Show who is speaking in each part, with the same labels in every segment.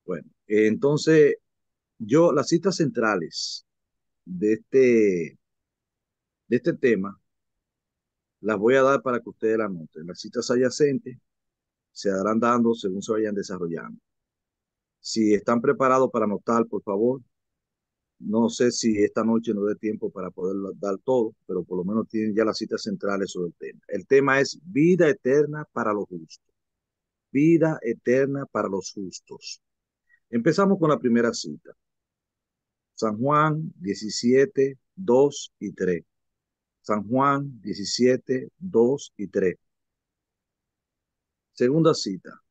Speaker 1: Bueno, entonces las citas centrales de este tema las voy a dar para que ustedes las noten. Las citas adyacentes se darán dando según se vayan desarrollando. Si están preparados para anotar, por favor, no sé si esta noche no dé tiempo para poder dar todo, pero por lo menos tienen ya las citas centrales sobre el tema. El tema es vida eterna para los justos. Vida eterna para los justos. Empezamos con la primera cita. San Juan 17, 2 y 3. San Juan 17, 2 y 3. Segunda cita.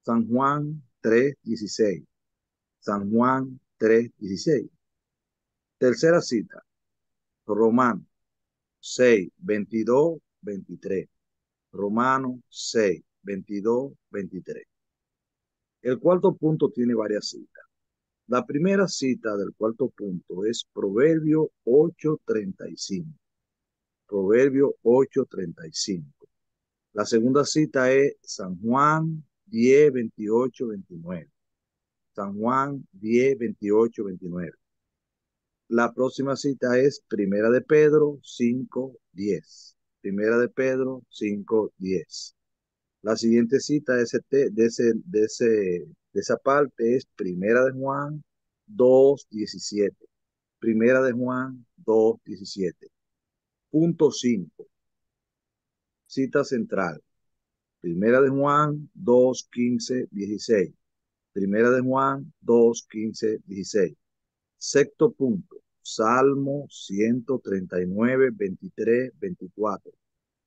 Speaker 1: San Juan 3, 16. San Juan 3, 16. Tercera cita. Romano 6, 22, 23. Romano 6, 22, 23. El cuarto punto tiene varias citas. La primera cita del cuarto punto es Proverbio 8:35. Proverbio 8:35. La segunda cita es San Juan 10, 28, 29. San Juan 10, 28, 29. La próxima cita es Primera de Pedro 5, 10. Primera de Pedro 5, 10. La siguiente cita de esa parte es Primera de Juan 2, 17. Primera de Juan 2, 17. Punto 5. Cita central. Primera de Juan 2, 15, 16. Primera de Juan 2, 15, 16. Sexto punto. Salmo 139, 23, 24.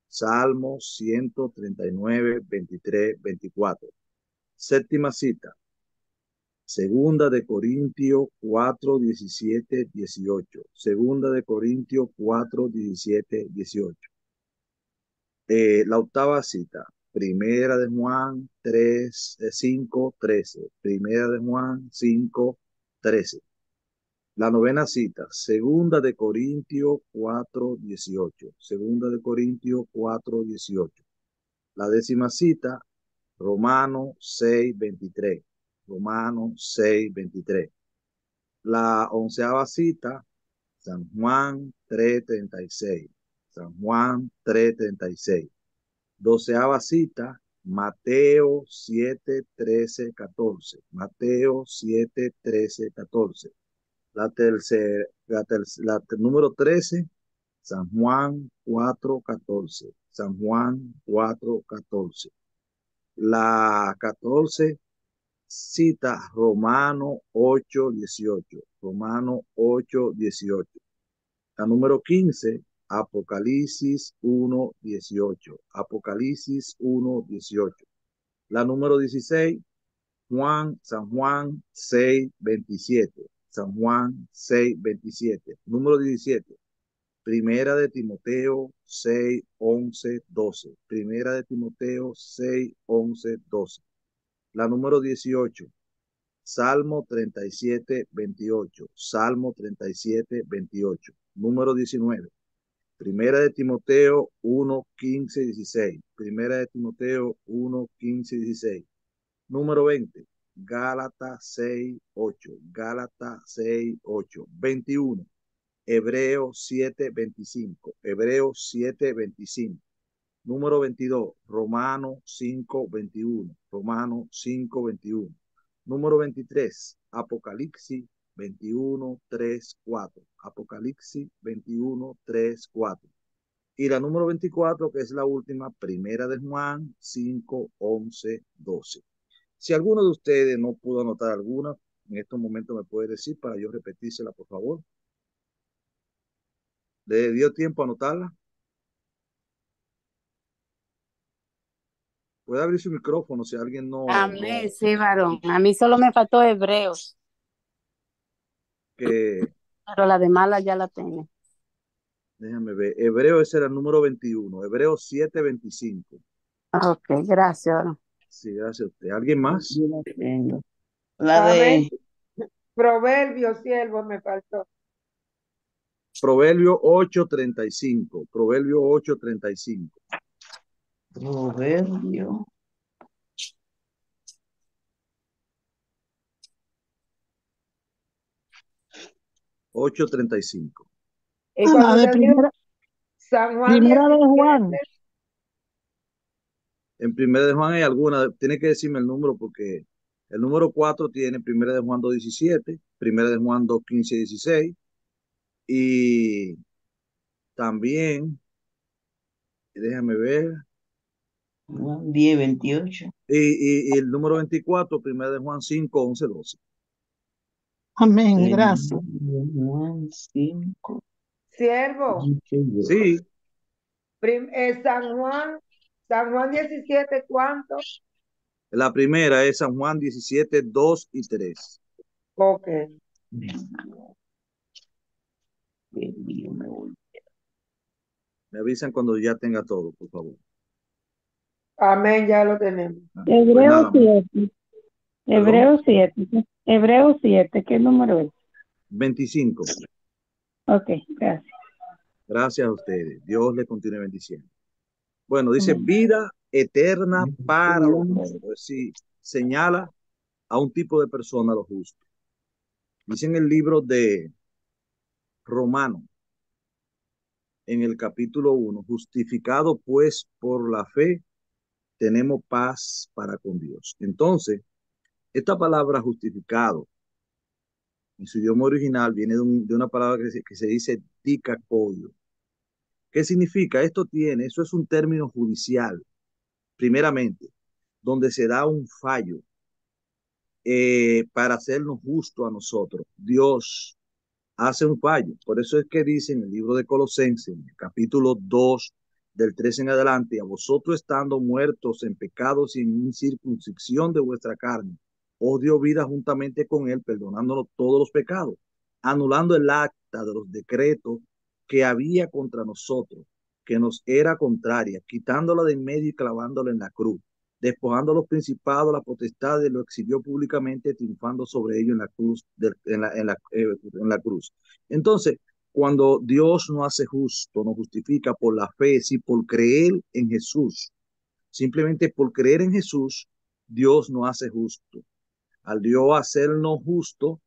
Speaker 1: Salmo 139, 23, 24. Séptima cita. Segunda de Corintios 4, 17, 18. Segunda de Corintios 4, 17, 18. La octava cita. Primera de Juan 3, 5, 13. Primera de Juan 5, 13. La novena cita. Segunda de Corintios 4, 18. Segunda de Corintios 4, 18. La décima cita. Romano 6, 23. Romano 6, 23. La onceava cita, San Juan 3:36. San Juan 3:36. Doceava cita, Mateo 7, 13, 14. Mateo 7, 13, 14. Número 13, San Juan 4, 14. San Juan 4, 14. La 14 cita Romano 8, 18. Romano 8, 18. La número 15, Apocalipsis 1, 18. Apocalipsis 1, 18. La número 16, San Juan 6, 27. San Juan 6, 27. Número 17, Primera de Timoteo 6, 11, 12. Primera de Timoteo 6, 11, 12. La número 18, Salmo 37, 28. Salmo 37, 28. Número 19. Primera de Timoteo 1, 15, 16. Primera de Timoteo 1, 15, 16. Número 20. Gálatas 6, 8. Gálatas 6, 8. 21. Hebreos 7, 25. Hebreos 7, 25. Número 22. Romano 5, 21. Romano 5, 21. Número 23. Apocalipsis 21, 3, 4. Apocalipsis 21, 3, 4. Y la número 24, que es la última, Primera de Juan 5, 11, 12. Si alguno de ustedes no pudo anotar alguna, en estos momentos me puede decir para yo repetírsela, por favor. ¿Le dio tiempo a anotarla? Puede abrir su micrófono si alguien
Speaker 2: Amén, sí, varón. A mí solo me faltó Hebreos,
Speaker 1: que,
Speaker 2: pero la de mala ya la tengo.
Speaker 1: déjame ver, Hebreo ese era el número 21, Hebreo 7, 25.
Speaker 2: Ok, gracias, varón.
Speaker 1: Sí, gracias a usted. ¿Alguien más?
Speaker 3: Yo la tengo. La
Speaker 4: Amén.
Speaker 3: de
Speaker 4: Proverbios, siervo, me faltó.
Speaker 1: Proverbio 8:35. Proverbio 8:35.
Speaker 3: Proverbio.
Speaker 1: 8:35.
Speaker 4: Y
Speaker 3: La
Speaker 4: cuando
Speaker 3: de
Speaker 4: usted dijo
Speaker 3: primera,
Speaker 4: San Juan
Speaker 3: primera de
Speaker 4: 17,
Speaker 3: Juan.
Speaker 1: En Primera de Juan hay alguna, tiene que decirme el número porque el número 4 tiene Primera de Juan 2:17, Primera de Juan 2:15-16 y también, déjame ver,
Speaker 3: 10, 28.
Speaker 1: y el número 24, Primera de Juan 5:11-12.
Speaker 3: Amén, gracias.
Speaker 5: Juan 5,
Speaker 4: siervo,
Speaker 1: Sí,
Speaker 4: San Juan 17, ¿cuánto?
Speaker 1: la primera es San Juan 17, 2 y 3.
Speaker 4: Ok.
Speaker 1: Me avisan cuando ya tenga todo, por favor.
Speaker 4: Amén, ya lo tenemos.
Speaker 1: Pues
Speaker 2: Hebreo
Speaker 1: nada,
Speaker 2: 7.
Speaker 1: perdón,
Speaker 2: Hebreo 7. Hebreo 7. ¿Qué número es?
Speaker 1: 25.
Speaker 2: Ok, gracias.
Speaker 1: Gracias a ustedes. Dios les continúe bendiciendo. Bueno, dice
Speaker 2: Amén.
Speaker 1: vida eterna para los justos. Es decir, señala a un tipo de persona los justos. Dice en el libro de Romano, en el capítulo 1, justificado pues por la fe, tenemos paz para con Dios. Entonces, esta palabra justificado, en su idioma original, viene de una palabra que se dice dikakoio. ¿Qué significa? Eso es un término judicial, primeramente, donde se da un fallo para hacernos justo a nosotros. Dios hace un fallo. Por eso es que dice en el libro de Colosenses, en el capítulo 2, del 3 en adelante, a vosotros estando muertos en pecados y en incircuncisión de vuestra carne, os dio vida juntamente con él, perdonándonos todos los pecados, anulando el acta de los decretos que había contra nosotros, que nos era contraria, quitándola de en medio y clavándola en la cruz, despojando a los principados, la potestad, lo exhibió públicamente, triunfando sobre ellos en la cruz, en la cruz. Entonces, cuando Dios no hace justo, no justifica por la fe, sí, por creer en Jesús, simplemente por creer en Jesús, Dios no hace justo. Al Dios hacernos justo,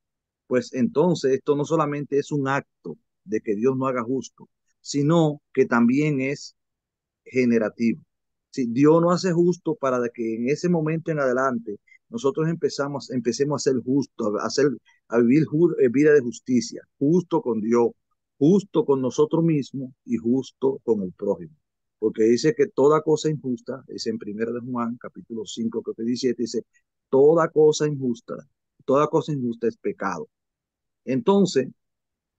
Speaker 1: pues entonces esto no solamente es un acto de que Dios no haga justo, sino que también es generativo. Si Dios no hace justo para que en ese momento en adelante nosotros empecemos a ser justos, a vivir vida de justicia, justo con Dios, justo con nosotros mismos y justo con el prójimo. Porque dice que toda cosa injusta, es en Primera de Juan, capítulo 5, creo que 17, dice, toda cosa injusta es pecado. Entonces,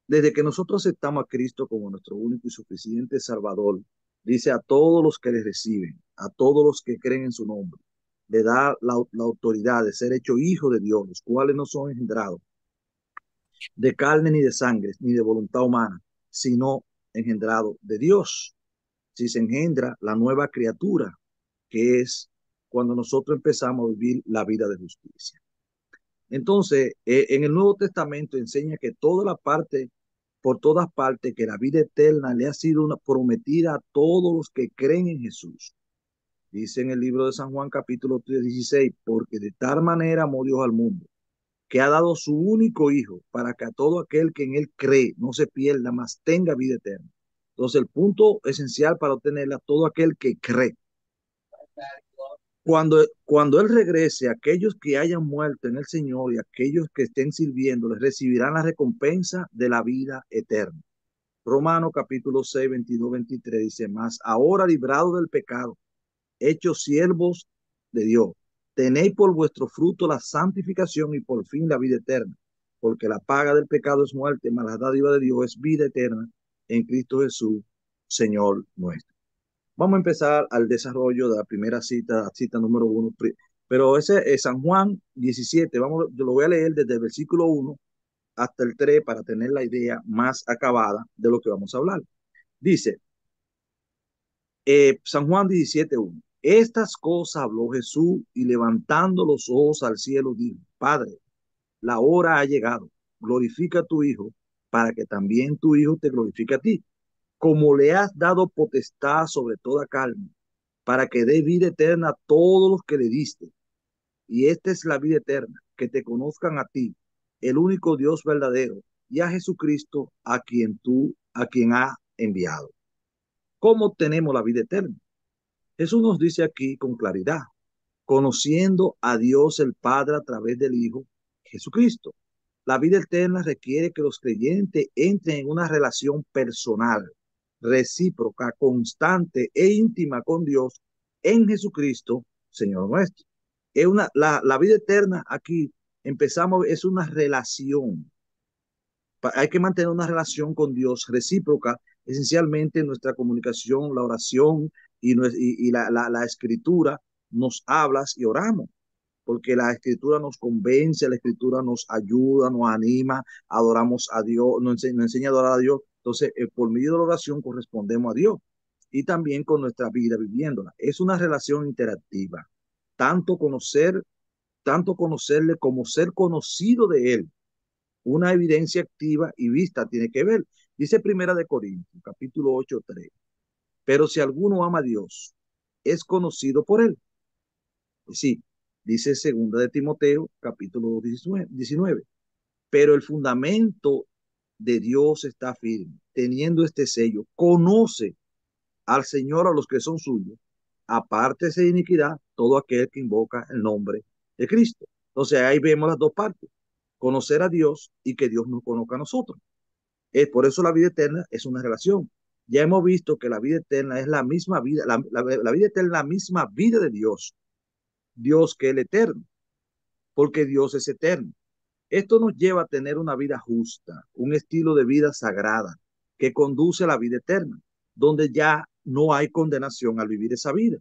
Speaker 1: desde que nosotros aceptamos a Cristo como nuestro único y suficiente Salvador, dice a todos los que le reciben, a todos los que creen en su nombre, le da la autoridad de ser hecho hijo de Dios, los cuales no son engendrados de carne ni de sangre, ni de voluntad humana, sino engendrados de Dios. Si se engendra la nueva criatura, que es cuando nosotros empezamos a vivir la vida de justicia. Entonces, en el Nuevo Testamento enseña que por todas partes, que la vida eterna le ha sido prometida a todos los que creen en Jesús. Dice en el libro de San Juan capítulo 3, 16, porque de tal manera amó Dios al mundo, que ha dado su único hijo, para que a todo aquel que en él cree no se pierda, mas tenga vida eterna. Entonces, el punto esencial para obtenerla, todo aquel que cree. Cuando Él regrese, aquellos que hayan muerto en el Señor y aquellos que estén sirviendo, les recibirán la recompensa de la vida eterna. Romanos capítulo 6, 22, 23 dice, más ahora librado del pecado, hechos siervos de Dios, tenéis por vuestro fruto la santificación y por fin la vida eterna, porque la paga del pecado es muerte, mas la dádiva de Dios es vida eterna en Cristo Jesús, Señor nuestro. Vamos a empezar al desarrollo de la primera cita número 1, pero ese es San Juan 17, yo lo voy a leer desde el versículo 1 hasta el 3 para tener la idea más acabada de lo que vamos a hablar. Dice, San Juan 17:1. Estas cosas habló Jesús y levantando los ojos al cielo dijo, Padre, la hora ha llegado, glorifica a tu Hijo, para que también tu Hijo te glorifique a ti, como le has dado potestad sobre toda carne, para que dé vida eterna a todos los que le diste. Y esta es la vida eterna, que te conozcan a ti, el único Dios verdadero, y a Jesucristo a quien ha enviado. ¿Cómo tenemos la vida eterna? Jesús nos dice aquí con claridad, conociendo a Dios el Padre a través del Hijo Jesucristo. La vida eterna requiere que los creyentes entren en una relación personal, recíproca, constante e íntima con Dios en Jesucristo, Señor nuestro. La vida eterna aquí empezamos, es una relación. Hay que mantener una relación con Dios recíproca, esencialmente nuestra comunicación, la oración y la escritura nos hablas y oramos, porque la escritura nos convence, la escritura nos ayuda, nos anima, adoramos a Dios, nos enseña a adorar a Dios. Entonces, por medio de la oración correspondemos a Dios y también con nuestra vida viviéndola. Es una relación interactiva, tanto conocer, tanto conocerle como ser conocido de él. Una evidencia activa y vista tiene que ver. Dice Primera de Corintios, capítulo 8:3. Pero si alguno ama a Dios, es conocido por él. Sí, dice Segunda de Timoteo, capítulo 19. Pero el fundamento de Dios está firme, teniendo este sello. Conoce al Señor a los que son suyos. Apártese de iniquidad todo aquel que invoca el nombre de Cristo. Entonces ahí vemos las dos partes. Conocer a Dios y que Dios nos conozca a nosotros. Por eso la vida eterna es una relación. Ya hemos visto que la vida eterna es la misma vida, la vida eterna es la misma vida de Dios. Dios que es el eterno, porque Dios es eterno. Esto nos lleva a tener una vida justa, un estilo de vida sagrada que conduce a la vida eterna, donde ya no hay condenación al vivir esa vida.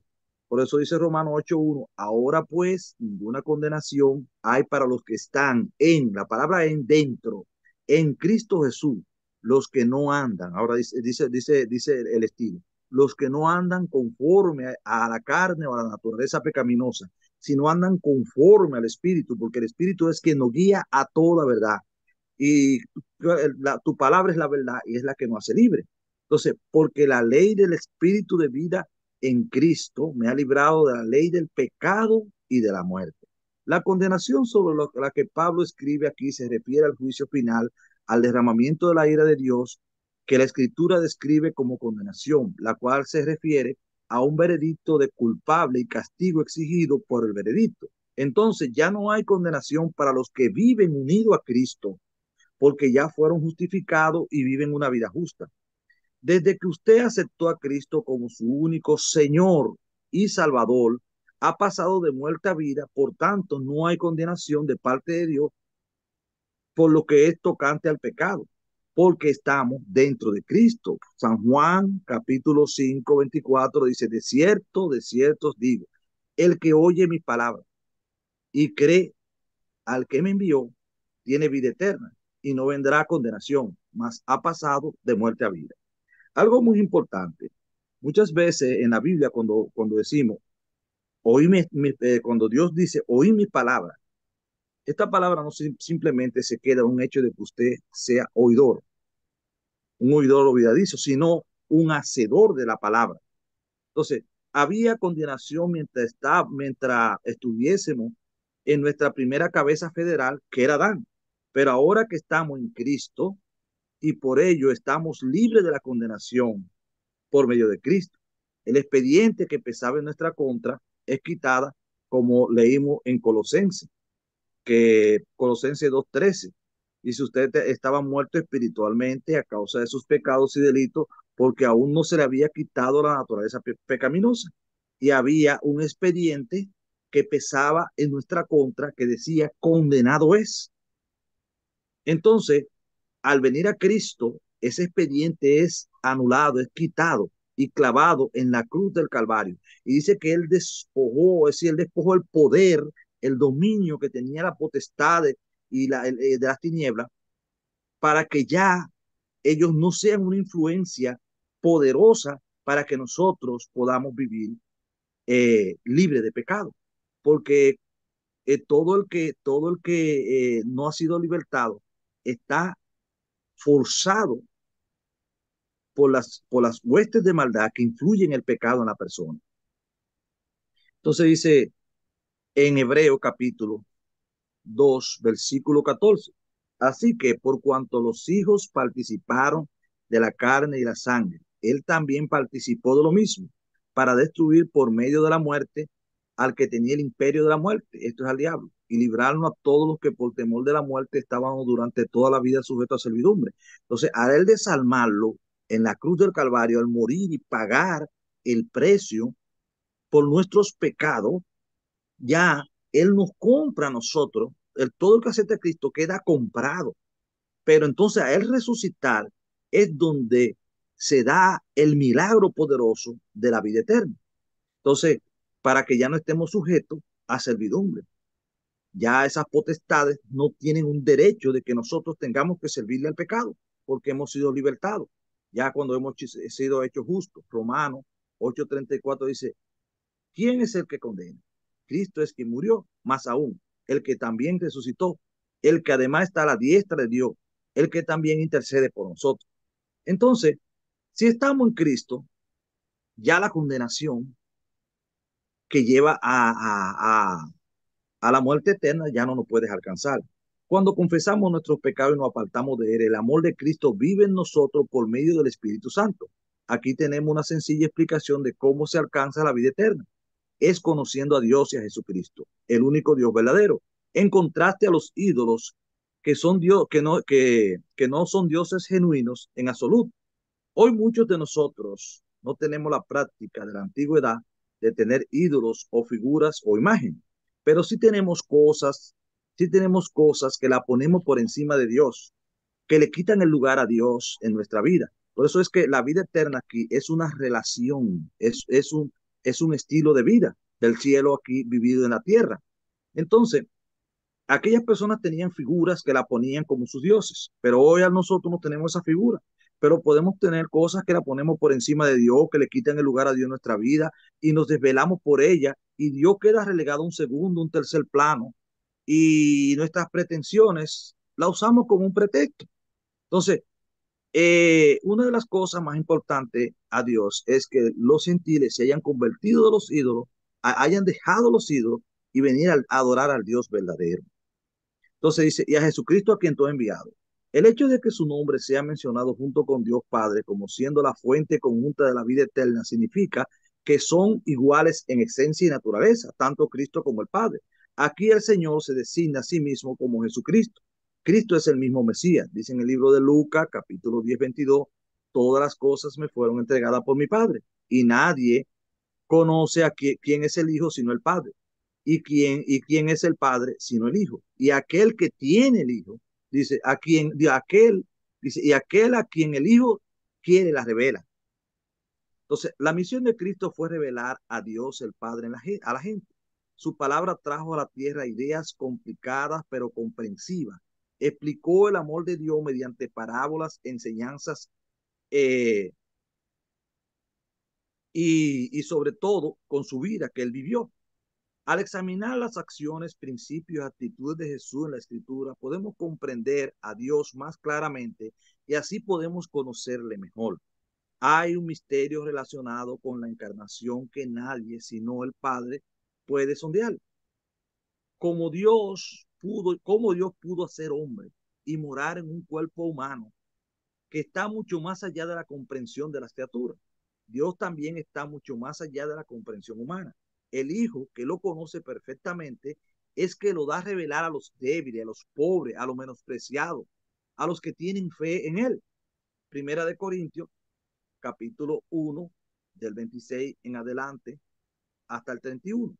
Speaker 1: Por eso dice Romanos 8:1, ahora pues ninguna condenación hay para los que están la palabra en dentro, en Cristo Jesús, los que no andan, ahora dice el estilo, los que no andan conforme a la carne o a la naturaleza pecaminosa, sino andan conforme al Espíritu, porque el Espíritu es quien nos guía a toda verdad. Y tu palabra es la verdad y es la que nos hace libre. Entonces, porque la ley del Espíritu de vida en Cristo me ha librado de la ley del pecado y de la muerte. La condenación sobre la que Pablo escribe aquí se refiere al juicio final, al derramamiento de la ira de Dios, que la Escritura describe como condenación, la cual se refiere a un veredicto de culpable y castigo exigido por el veredicto. Entonces ya no hay condenación para los que viven unidos a Cristo, porque ya fueron justificados y viven una vida justa. Desde que usted aceptó a Cristo como su único Señor y Salvador, ha pasado de muerte a vida, por tanto no hay condenación de parte de Dios por lo que es tocante al pecado, porque estamos dentro de Cristo. San Juan capítulo 5:24 dice, de cierto os digo, el que oye mi palabra y cree al que me envió, tiene vida eterna y no vendrá a condenación, mas ha pasado de muerte a vida. Algo muy importante, muchas veces en la Biblia cuando decimos, cuando Dios dice, oí mi palabra, esta palabra no simplemente se queda un hecho de que usted sea oidor, un oidor olvidadizo, sino un hacedor de la palabra. Entonces, había condenación mientras estuviésemos en nuestra primera cabeza federal, que era Adán. Pero ahora que estamos en Cristo y por ello estamos libres de la condenación por medio de Cristo, el expediente que pesaba en nuestra contra es quitada, como leímos en Colosenses, que Colosenses 2:13. Y si usted estaba muerto espiritualmente a causa de sus pecados y delitos, porque aún no se le había quitado la naturaleza pecaminosa. Y había un expediente que pesaba en nuestra contra que decía, condenado es. Entonces, al venir a Cristo, ese expediente es anulado, es quitado y clavado en la cruz del Calvario. Y dice que él despojó, es decir, él despojó el poder, el dominio que tenía la potestad de las tinieblas, para que ya ellos no sean una influencia poderosa para que nosotros podamos vivir libre de pecado. Porque todo el que no ha sido libertado está forzado por las huestes de maldad que influyen el pecado en la persona. Entonces dice en Hebreo capítulo 2, versículo 14, Así que por cuanto los hijos participaron de la carne y la sangre, él también participó de lo mismo, para destruir por medio de la muerte al que tenía el imperio de la muerte, esto es al diablo, y librarnos a todos los que por temor de la muerte estábamos durante toda la vida sujetos a servidumbre. Entonces, a él desarmarlo en la cruz del Calvario, al morir y pagar el precio por nuestros pecados, ya él nos compra a nosotros, todo el que acepta a Cristo queda comprado. Pero entonces a él resucitar es donde se da el milagro poderoso de la vida eterna. Entonces, para que ya no estemos sujetos a servidumbre, ya esas potestades no tienen un derecho de que nosotros tengamos que servirle al pecado, porque hemos sido libertados. Ya cuando hemos sido hechos justos, Romanos 8:34 dice, ¿quién es el que condena? Cristo es quien murió, más aún, el que también resucitó, el que además está a la diestra de Dios, el que también intercede por nosotros. Entonces, si estamos en Cristo, ya la condenación que lleva a la muerte eterna ya no nos puedes alcanzar. Cuando confesamos nuestros pecados y nos apartamos de él, el amor de Cristo vive en nosotros por medio del Espíritu Santo. Aquí tenemos una sencilla explicación de cómo se alcanza la vida eterna. Es conociendo a Dios y a Jesucristo, el único Dios verdadero, en contraste a los ídolos que son Dios, que no son dioses genuinos en absoluto. Hoy muchos de nosotros no tenemos la práctica de la antigüedad de tener ídolos o figuras o imágenes, pero sí tenemos cosas que la ponemos por encima de Dios, que le quitan el lugar a Dios en nuestra vida. Por eso es que la vida eterna aquí es una relación, es un estilo de vida del cielo aquí vivido en la tierra. Entonces, aquellas personas tenían figuras que la ponían como sus dioses, pero hoy a nosotros no tenemos esa figura, pero podemos tener cosas que la ponemos por encima de Dios, que le quitan el lugar a Dios en nuestra vida y nos desvelamos por ella y Dios queda relegado a un segundo, un tercer plano y nuestras pretensiones la usamos como un pretexto. Entonces, una de las cosas más importantes a Dios es que los gentiles se hayan convertido de los ídolos, hayan dejado los ídolos y venir a adorar al Dios verdadero. Entonces dice, y a Jesucristo a quien tú has enviado. El hecho de que su nombre sea mencionado junto con Dios Padre como siendo la fuente conjunta de la vida eterna significa que son iguales en esencia y naturaleza, tanto Cristo como el Padre. Aquí el Señor se designa a sí mismo como Jesucristo. Cristo es el mismo Mesías. Dice en el libro de Lucas, capítulo 10:22, todas las cosas me fueron entregadas por mi Padre y nadie conoce a quién es el Hijo sino el Padre. ¿Y quién es el Padre sino el Hijo? Y aquel que tiene el Hijo, dice, y aquel a quien el Hijo quiere la revela. Entonces, la misión de Cristo fue revelar a Dios el Padre a la gente. Su palabra trajo a la tierra ideas complicadas pero comprensivas. Explicó el amor de Dios mediante parábolas, enseñanzas eh, y sobre todo con su vida que él vivió. Al examinar las acciones, principios y actitudes de Jesús en la Escritura, podemos comprender a Dios más claramente y así podemos conocerle mejor. Hay un misterio relacionado con la encarnación que nadie, sino el Padre, puede sondear. Cómo Dios pudo hacer hombre y morar en un cuerpo humano que está mucho más allá de la comprensión de las criaturas. Dios también está mucho más allá de la comprensión humana. El Hijo, que lo conoce perfectamente, es que lo da a revelar a los débiles, a los pobres, a los menospreciados, a los que tienen fe en Él. Primera de Corintios, capítulo 1, del 26 en adelante hasta el 31.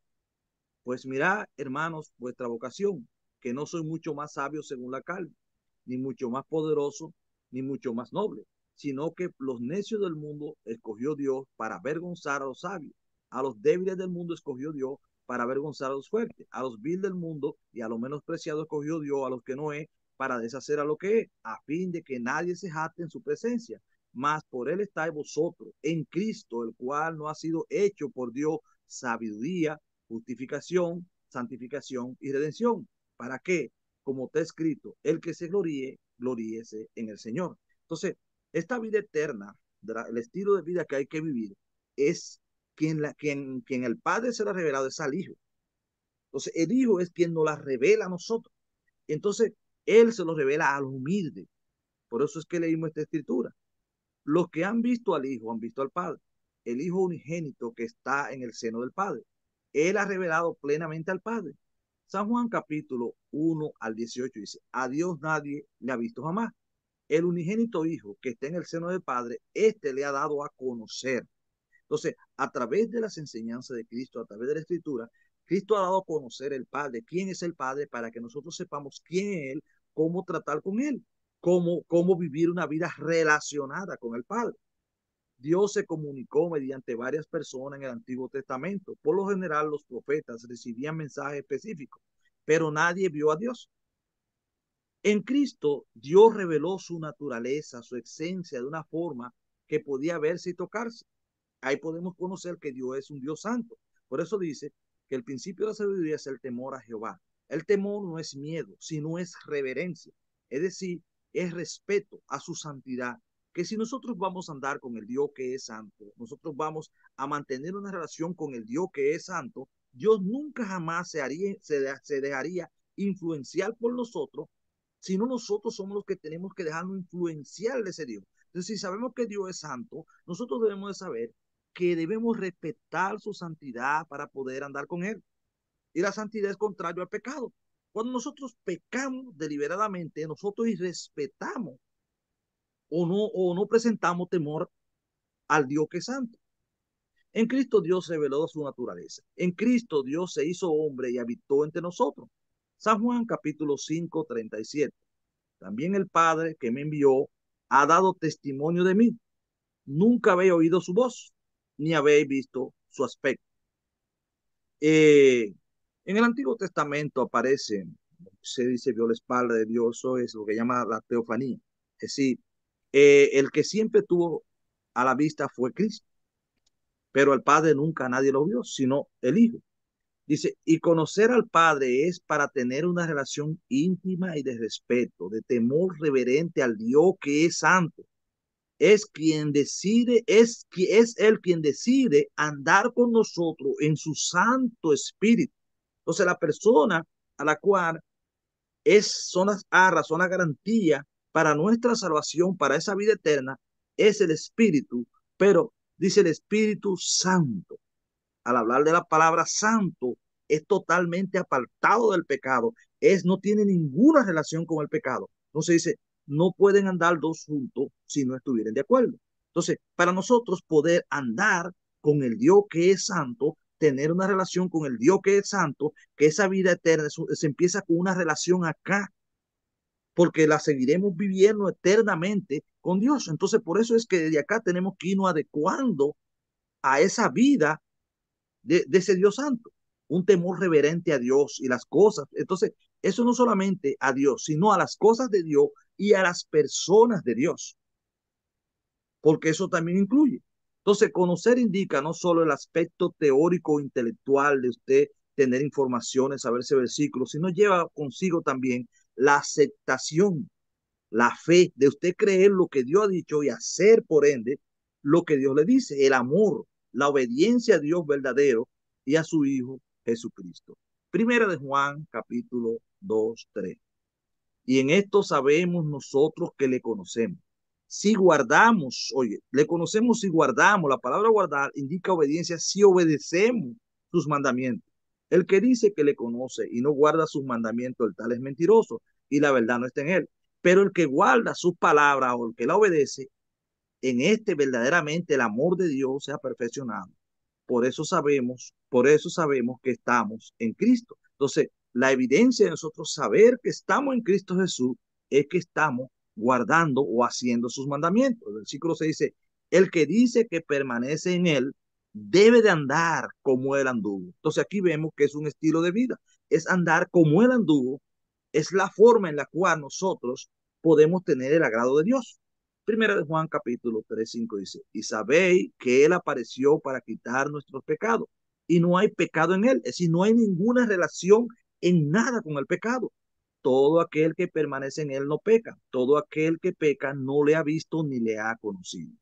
Speaker 1: Pues mirad, hermanos, vuestra vocación, que no soy mucho más sabio según la carne, ni mucho más poderoso, ni mucho más noble, sino que los necios del mundo escogió Dios para avergonzar a los sabios. A los débiles del mundo escogió Dios para avergonzar a los fuertes. A los vil del mundo y a los menospreciados escogió Dios, a los que no es, para deshacer a lo que es, a fin de que nadie se jacte en su presencia. Mas por él estáis vosotros, en Cristo, el cual no ha sido hecho por Dios sabiduría, justificación, santificación y redención. ¿Para qué? Como está escrito, el que se gloríe, gloríese en el Señor. Entonces, esta vida eterna, el estilo de vida que hay que vivir, es quien el Padre se lo ha revelado, es al Hijo. Entonces, el Hijo es quien nos la revela a nosotros. Entonces, Él se lo revela a los humildes. Por eso es que leímos esta escritura. Los que han visto al Hijo han visto al Padre. El Hijo unigénito que está en el seno del Padre. Él ha revelado plenamente al Padre. San Juan capítulo 1 al 18 dice, a Dios nadie le ha visto jamás. El unigénito Hijo que está en el seno del Padre, este le ha dado a conocer. Entonces, a través de las enseñanzas de Cristo, a través de la Escritura, Cristo ha dado a conocer el Padre, quién es el Padre, para que nosotros sepamos quién es Él, cómo tratar con Él, cómo vivir una vida relacionada con el Padre. Dios se comunicó mediante varias personas en el Antiguo Testamento. Por lo general, los profetas recibían mensajes específicos, pero nadie vio a Dios. En Cristo, Dios reveló su naturaleza, su esencia de una forma que podía verse y tocarse. Ahí podemos conocer que Dios es un Dios santo. Por eso dice que el principio de la sabiduría es el temor a Jehová. El temor no es miedo, sino es reverencia. Es decir, es respeto a su santidad. Que si nosotros vamos a andar con el Dios que es santo, nosotros vamos a mantener una relación con el Dios que es santo, Dios nunca jamás se dejaría influenciar por nosotros, sino nosotros somos los que tenemos que dejarnos influenciar de ese Dios. Entonces, si sabemos que Dios es santo, nosotros debemos de saber que debemos respetar su santidad para poder andar con Él. Y la santidad es contrario al pecado. Cuando nosotros pecamos deliberadamente, nosotros irrespetamos o no presentamos temor al Dios que es santo. En Cristo Dios reveló su naturaleza. En Cristo Dios se hizo hombre y habitó entre nosotros. San Juan capítulo 5, 37. También el Padre que me envió ha dado testimonio de mí. Nunca habéis oído su voz, ni habéis visto su aspecto. En el Antiguo Testamento aparece, se dice, vio la espalda de Dios, eso es lo que llama la teofanía. Es decir, el que siempre tuvo a la vista fue Cristo, pero al Padre nunca nadie lo vio, sino el Hijo. Dice, y conocer al Padre es para tener una relación íntima y de respeto, de temor reverente al Dios que es santo. Es quien decide, es él quien decide andar con nosotros en su Santo Espíritu. Entonces, la persona a la cual son las arras, son la garantía para nuestra salvación, para esa vida eterna, es el Espíritu, pero dice el Espíritu Santo. Al hablar de la palabra santo, es totalmente apartado del pecado, no tiene ninguna relación con el pecado. Entonces dice, no pueden andar dos juntos si no estuvieran de acuerdo. Entonces, para nosotros poder andar con el Dios que es santo, tener una relación con el Dios que es santo, que esa vida eterna se empieza con una relación acá, porque la seguiremos viviendo eternamente con Dios. Entonces, por eso es que desde acá tenemos que irnos adecuando a esa vida de ese Dios santo, un temor reverente a Dios y las cosas. Entonces, eso no solamente a Dios, sino a las cosas de Dios y a las personas de Dios, porque eso también incluye. Entonces, conocer indica no solo el aspecto teórico o intelectual de usted tener informaciones, saberse versículos, sino lleva consigo también la aceptación, la fe de usted creer lo que Dios ha dicho y hacer por ende lo que Dios le dice, el amor, la obediencia a Dios verdadero y a su Hijo Jesucristo. Primera de Juan, capítulo 2, 3. Y en esto sabemos nosotros que le conocemos. Si guardamos, oye, le conocemos si guardamos, la palabra guardar indica obediencia si obedecemos sus mandamientos. El que dice que le conoce y no guarda sus mandamientos, el tal es mentiroso y la verdad no está en él. Pero el que guarda sus palabras o el que la obedece, en este verdaderamente el amor de Dios se ha perfeccionado. Por eso sabemos que estamos en Cristo. Entonces, la evidencia de nosotros saber que estamos en Cristo Jesús es que estamos guardando o haciendo sus mandamientos. El versículo 6 dice, el que dice que permanece en él debe de andar como él anduvo. Entonces aquí vemos que es un estilo de vida, es andar como él anduvo, es la forma en la cual nosotros podemos tener el agrado de Dios. Primera de Juan capítulo 3, 5 dice, y sabéis que Él apareció para quitar nuestros pecados, y no hay pecado en Él, es decir, no hay ninguna relación en nada con el pecado. Todo aquel que permanece en Él no peca, todo aquel que peca no le ha visto ni le ha conocido.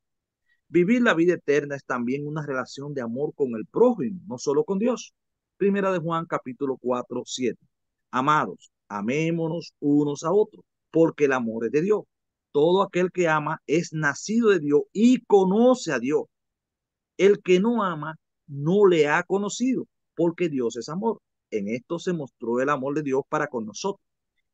Speaker 1: Vivir la vida eterna es también una relación de amor con el prójimo, no solo con Dios. Primera de Juan capítulo 4, 7. Amados, amémonos unos a otros, porque el amor es de Dios. Todo aquel que ama es nacido de Dios y conoce a Dios. El que no ama no le ha conocido, porque Dios es amor. En esto se mostró el amor de Dios para con nosotros,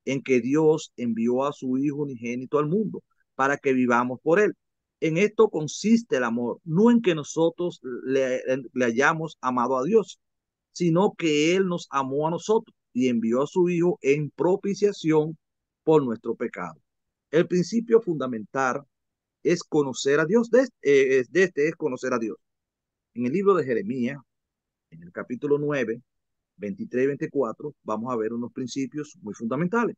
Speaker 1: en que Dios envió a su Hijo unigénito al mundo para que vivamos por él. En esto consiste el amor, no en que nosotros le hayamos amado a Dios, sino que Él nos amó a nosotros y envió a su Hijo en propiciación por nuestro pecado. El principio fundamental es conocer a Dios, este es conocer a Dios. En el libro de Jeremías, en el capítulo 9, 23 y 24, vamos a ver unos principios muy fundamentales.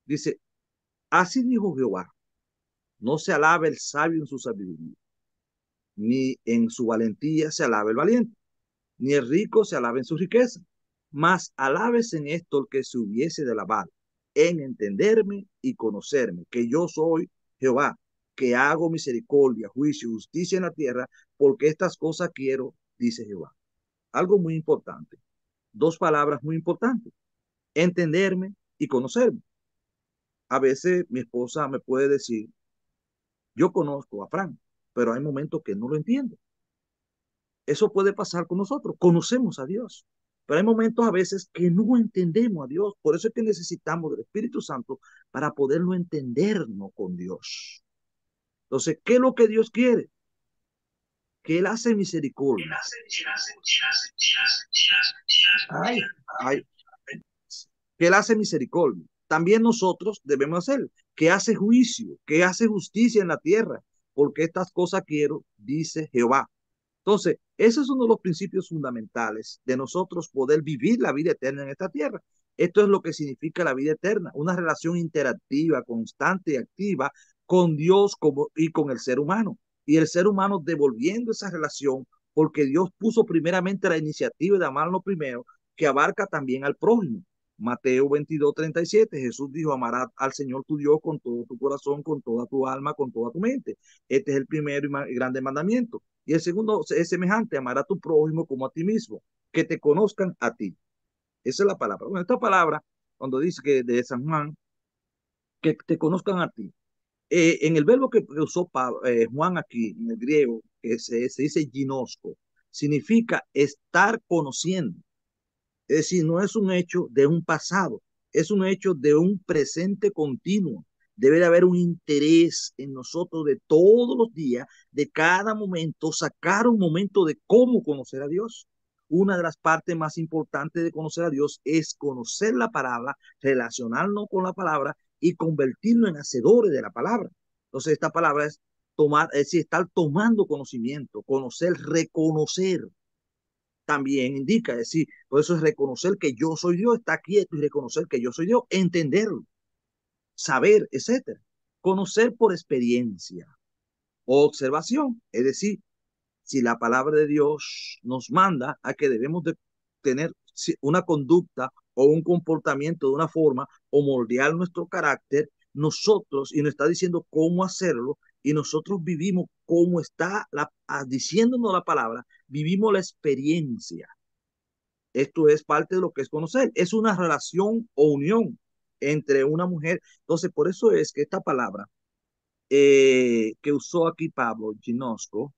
Speaker 1: Dice, así dijo Jehová, no se alabe el sabio en su sabiduría, ni en su valentía se alabe el valiente, ni el rico se alabe en su riqueza, mas alabes en esto el que se hubiese de alabar, en entenderme y conocerme, que yo soy Jehová, que hago misericordia, juicio, justicia en la tierra, porque estas cosas quiero, dice Jehová. Algo muy importante, dos palabras muy importantes, entenderme y conocerme. A veces mi esposa me puede decir, yo conozco a Frank, pero hay momentos que no lo entiendo. Eso puede pasar con nosotros. Conocemos a Dios, pero hay momentos a veces que no entendemos a Dios. Por eso es que necesitamos del Espíritu Santo para poderlo entendernos con Dios. Entonces, ¿qué es lo que Dios quiere? Que Él hace misericordia. Ay, ay, que Él hace misericordia. También nosotros debemos hacer, que hace juicio, que hace justicia en la tierra, porque estas cosas quiero, dice Jehová. Entonces, ese es uno de los principios fundamentales de nosotros poder vivir la vida eterna en esta tierra. Esto es lo que significa la vida eterna, una relación interactiva, constante y activa con Dios y con el ser humano. Y el ser humano devolviendo esa relación porque Dios puso primeramente la iniciativa de amarlo primero, que abarca también al prójimo. Mateo 22:37, Jesús dijo, amarás al Señor tu Dios con todo tu corazón, con toda tu alma, con toda tu mente. Este es el primero y grande mandamiento. Y el segundo es semejante, amar a tu prójimo como a ti mismo, que te conozcan a ti. Esa es la palabra. Bueno, esta palabra, cuando dice que de San Juan, que te conozcan a ti. En el verbo que usó Juan aquí, en el griego, que se dice ginosco, significa estar conociendo. Es decir, no es un hecho de un pasado, es un hecho de un presente continuo. Debe de haber un interés en nosotros de todos los días, de cada momento, sacar un momento de cómo conocer a Dios. Una de las partes más importantes de conocer a Dios es conocer la palabra, relacionarnos con la palabra y convertirnos en hacedores de la palabra. Entonces, esta palabra es tomar, es decir, estar tomando conocimiento, conocer, reconocer también indica, es decir, por eso es reconocer que yo soy Dios, estar quieto y reconocer que yo soy Dios, entenderlo, saber, etcétera. Conocer por experiencia o observación, es decir, si la palabra de Dios nos manda a que debemos de tener una conducta o un comportamiento de una forma o moldear nuestro carácter, nosotros, y nos está diciendo cómo hacerlo, y nosotros vivimos como está diciéndonos la palabra, vivimos la experiencia. Esto es parte de lo que es conocer. Es una relación o unión entre una mujer. Entonces, por eso es que esta palabra que usó aquí Pablo, ginosco,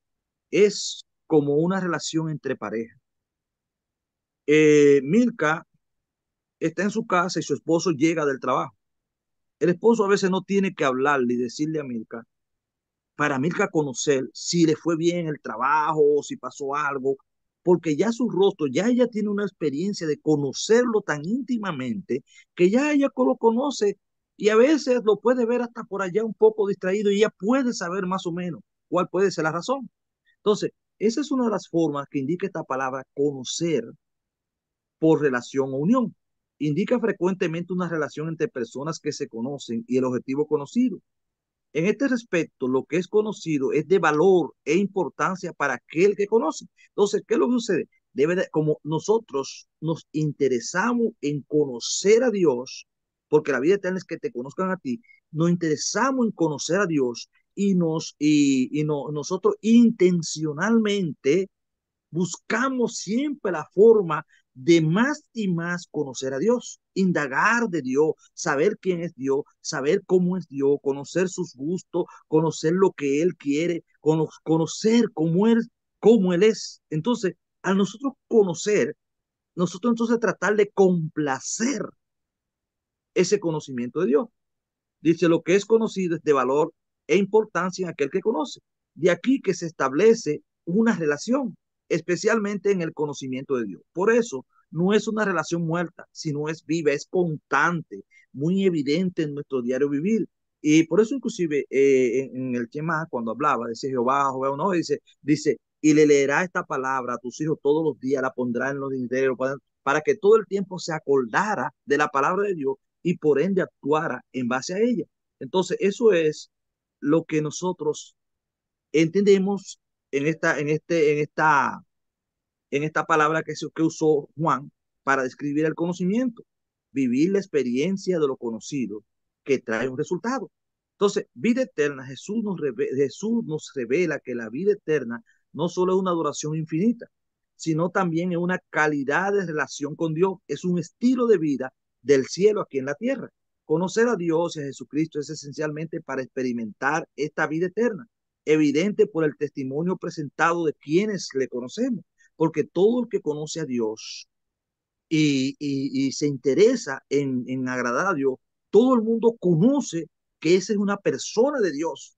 Speaker 1: es como una relación entre parejas. Milka está en su casa y su esposo llega del trabajo. El esposo a veces no tiene que hablarle y decirle a Milka, para Milka conocer si le fue bien el trabajo o si pasó algo, porque ya su rostro, ya ella tiene una experiencia de conocerlo tan íntimamente que ya ella lo conoce y a veces lo puede ver hasta por allá un poco distraído y ella puede saber más o menos cuál puede ser la razón. Entonces, esa es una de las formas que indica esta palabra conocer por relación o unión. Indica frecuentemente una relación entre personas que se conocen y el objetivo conocido. En este respecto, lo que es conocido es de valor e importancia para aquel que conoce. Entonces, ¿qué es lo que sucede? Como nosotros nos interesamos en conocer a Dios, porque la vida eterna es que te conozcan a ti, nos interesamos en conocer a Dios y nosotros intencionalmente buscamos siempre la forma de más y más conocer a Dios, indagar de Dios, saber quién es Dios, saber cómo es Dios, conocer sus gustos, conocer lo que Él quiere, conocer cómo él es. Entonces, al nosotros conocer, nosotros entonces tratar de complacer ese conocimiento de Dios. Dice, lo que es conocido es de valor e importancia en aquel que conoce. De aquí que se establece una relación, especialmente en el conocimiento de Dios. Por eso, no es una relación muerta, sino es viva, es constante, muy evidente en nuestro diario vivir. Y por eso inclusive en el tema, cuando hablaba, dice Jehová, Jehová, no, dice, y le leerá esta palabra a tus hijos todos los días, la pondrá en los dinteles, para que todo el tiempo se acordara de la palabra de Dios y por ende actuara en base a ella. Entonces, eso es lo que nosotros entendemos en esta palabra que usó Juan para describir el conocimiento, vivir la experiencia de lo conocido que trae un resultado. Entonces, vida eterna, Jesús nos revela que la vida eterna no solo es una adoración infinita, sino también es una calidad de relación con Dios, es un estilo de vida del cielo aquí en la tierra. Conocer a Dios y a Jesucristo es esencialmente para experimentar esta vida eterna, evidente por el testimonio presentado de quienes le conocemos, porque todo el que conoce a Dios y se interesa en agradar a Dios, todo el mundo conoce que esa es una persona de Dios,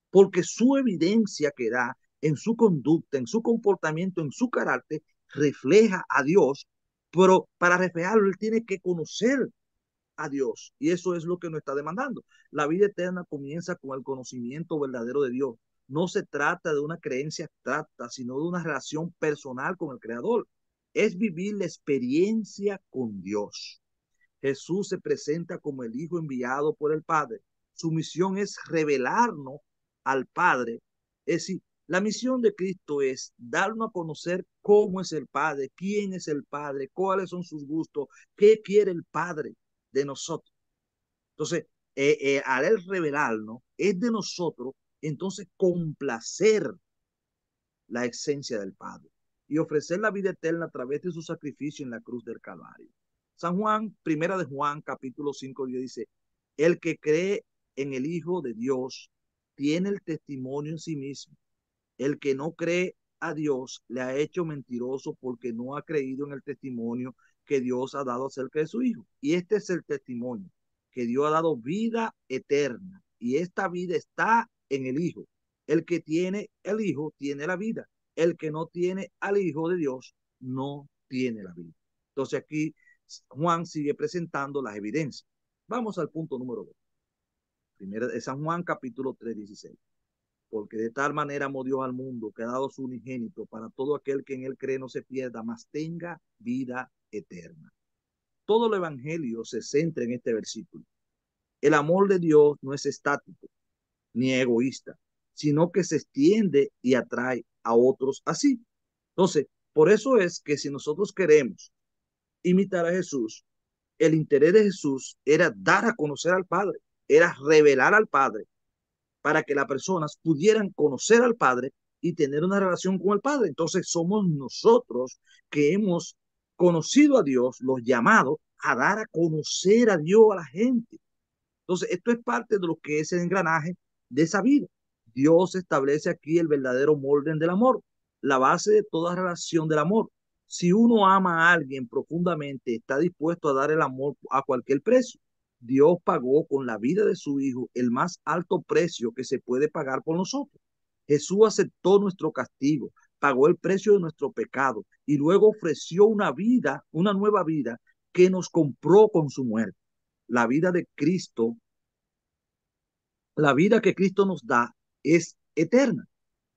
Speaker 1: porque su evidencia que da en su conducta, en su comportamiento, en su carácter, refleja a Dios, pero para reflejarlo él tiene que conocer a Dios, y eso es lo que nos está demandando. La vida eterna comienza con el conocimiento verdadero de Dios. No se trata de una creencia abstracta, sino de una relación personal con el Creador. Es vivir la experiencia con Dios. Jesús se presenta como el Hijo enviado por el Padre. Su misión es revelarnos al Padre. Es decir, la misión de Cristo es darnos a conocer cómo es el Padre, quién es el Padre, cuáles son sus gustos, qué quiere el Padre de nosotros. Entonces, al él revelarnos, es de nosotros, entonces, complacer la esencia del Padre y ofrecer la vida eterna a través de su sacrificio en la cruz del Calvario. San Juan, primera de Juan, capítulo 5, dice, el que cree en el Hijo de Dios tiene el testimonio en sí mismo. El que no cree a Dios le ha hecho mentiroso porque no ha creído en el testimonio que Dios ha dado acerca de su Hijo. Y este es el testimonio, que Dios ha dado vida eterna. Y esta vida está en el Hijo. El que tiene el Hijo tiene la vida. El que no tiene al Hijo de Dios no tiene la vida. Entonces aquí Juan sigue presentando las evidencias. Vamos al punto número 2. Primera de San Juan capítulo 3, 16. Porque de tal manera amó Dios al mundo que ha dado su unigénito para todo aquel que en él cree no se pierda, mas tenga vida eterna. Todo el evangelio se centra en este versículo. El amor de Dios no es estático ni egoísta, sino que se extiende y atrae a otros así. Entonces, por eso es que si nosotros queremos imitar a Jesús, el interés de Jesús era dar a conocer al Padre, era revelar al Padre para que las personas pudieran conocer al Padre y tener una relación con el Padre. Entonces somos nosotros que hemos conocido a Dios, los llamados a dar a conocer a Dios a la gente. Entonces esto es parte de lo que es el engranaje de esa vida. Dios establece aquí el verdadero molde del amor, la base de toda relación del amor. Si uno ama a alguien profundamente, está dispuesto a dar el amor a cualquier precio. Dios pagó con la vida de su Hijo el más alto precio que se puede pagar por nosotros. Jesús aceptó nuestro castigo, pagó el precio de nuestro pecado y luego ofreció una vida, una nueva vida que nos compró con su muerte. La vida de Cristo, la vida que Cristo nos da es eterna.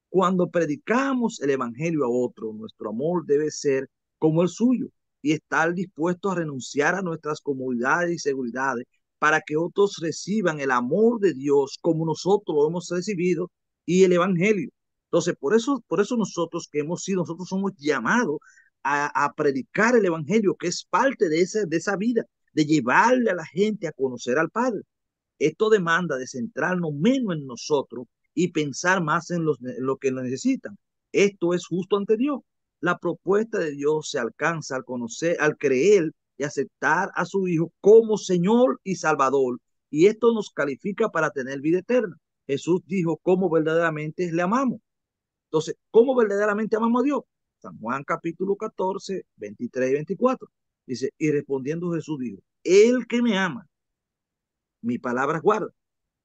Speaker 1: Cuando predicamos el evangelio a otro, nuestro amor debe ser como el suyo y estar dispuesto a renunciar a nuestras comodidades y seguridades para que otros reciban el amor de Dios como nosotros lo hemos recibido y el evangelio. Entonces, por eso nosotros somos llamados a predicar el evangelio, que es parte de esa vida, de llevarle a la gente a conocer al Padre. Esto demanda de centrarnos menos en nosotros y pensar más en lo que nos necesitan. Esto es justo ante Dios. La propuesta de Dios se alcanza al conocer, al creer y aceptar a su Hijo como Señor y Salvador. Y esto nos califica para tener vida eterna. Jesús dijo cómo verdaderamente le amamos. Entonces, ¿cómo verdaderamente amamos a Dios? San Juan capítulo 14, 23 y 24. Dice, y respondiendo Jesús dijo, el que me ama, mi palabra guarda,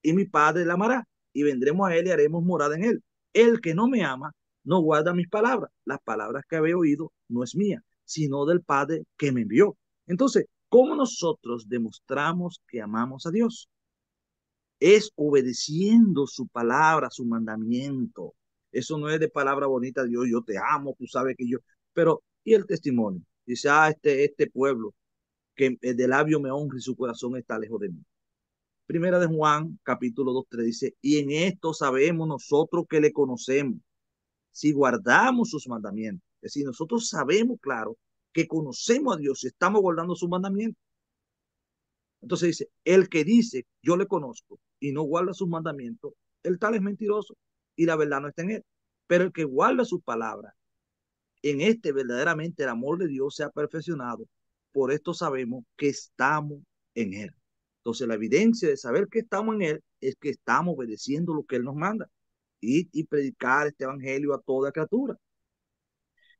Speaker 1: y mi Padre la amará, y vendremos a él y haremos morada en él. El que no me ama, no guarda mis palabras. Las palabras que habéis oído no es mía, sino del Padre que me envió. Entonces, ¿cómo nosotros demostramos que amamos a Dios? Es obedeciendo su palabra, su mandamiento. Eso no es de palabra bonita, Dios, yo te amo, tú sabes que yo, pero, ¿y el testimonio? Dice, este pueblo que de labio me honra y su corazón está lejos de mí. Primera de Juan, capítulo 2, 3 dice, y en esto sabemos nosotros que le conocemos, si guardamos sus mandamientos. Es decir, nosotros sabemos, claro, que conocemos a Dios y estamos guardando sus mandamientos. Entonces dice, el que dice, yo le conozco y no guarda sus mandamientos, el tal es mentiroso y la verdad no está en él. Pero el que guarda sus palabras, en este verdaderamente el amor de Dios se ha perfeccionado. Por esto sabemos que estamos en él. Entonces la evidencia de saber que estamos en él es que estamos obedeciendo lo que él nos manda. Y predicar este evangelio a toda criatura.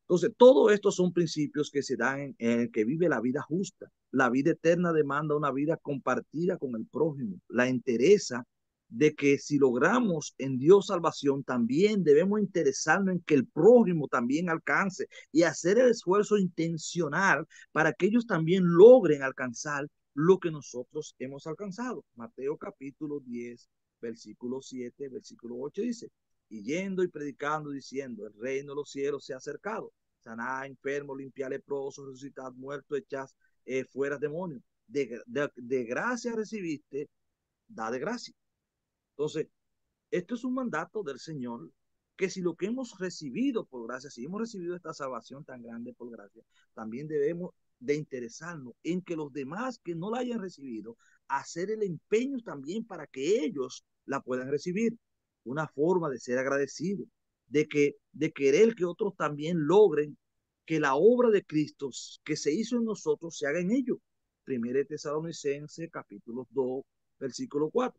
Speaker 1: Entonces, todo esto son principios que se dan en el que vive la vida justa. La vida eterna demanda una vida compartida con el prójimo. La interesa de que si logramos en Dios salvación, también debemos interesarnos en que el prójimo también alcance y hacer el esfuerzo intencional para que ellos también logren alcanzar lo que nosotros hemos alcanzado. Mateo capítulo 10, versículo 7, versículo 8 dice, y yendo y predicando, diciendo, el reino de los cielos se ha acercado. Sanar enfermos, limpiar leprosos, resucitar muertos, echar fuera demonios. De gracia recibiste, da de gracia. Entonces, esto es un mandato del Señor, que si lo que hemos recibido por gracia, si hemos recibido esta salvación tan grande por gracia, también debemos de interesarnos en que los demás que no la hayan recibido, hacer el empeño también para que ellos la puedan recibir. Una forma de ser agradecido, de querer que otros también logren que la obra de Cristo que se hizo en nosotros se haga en ellos. Primera Tesalonicenses, capítulo 2, versículo 4.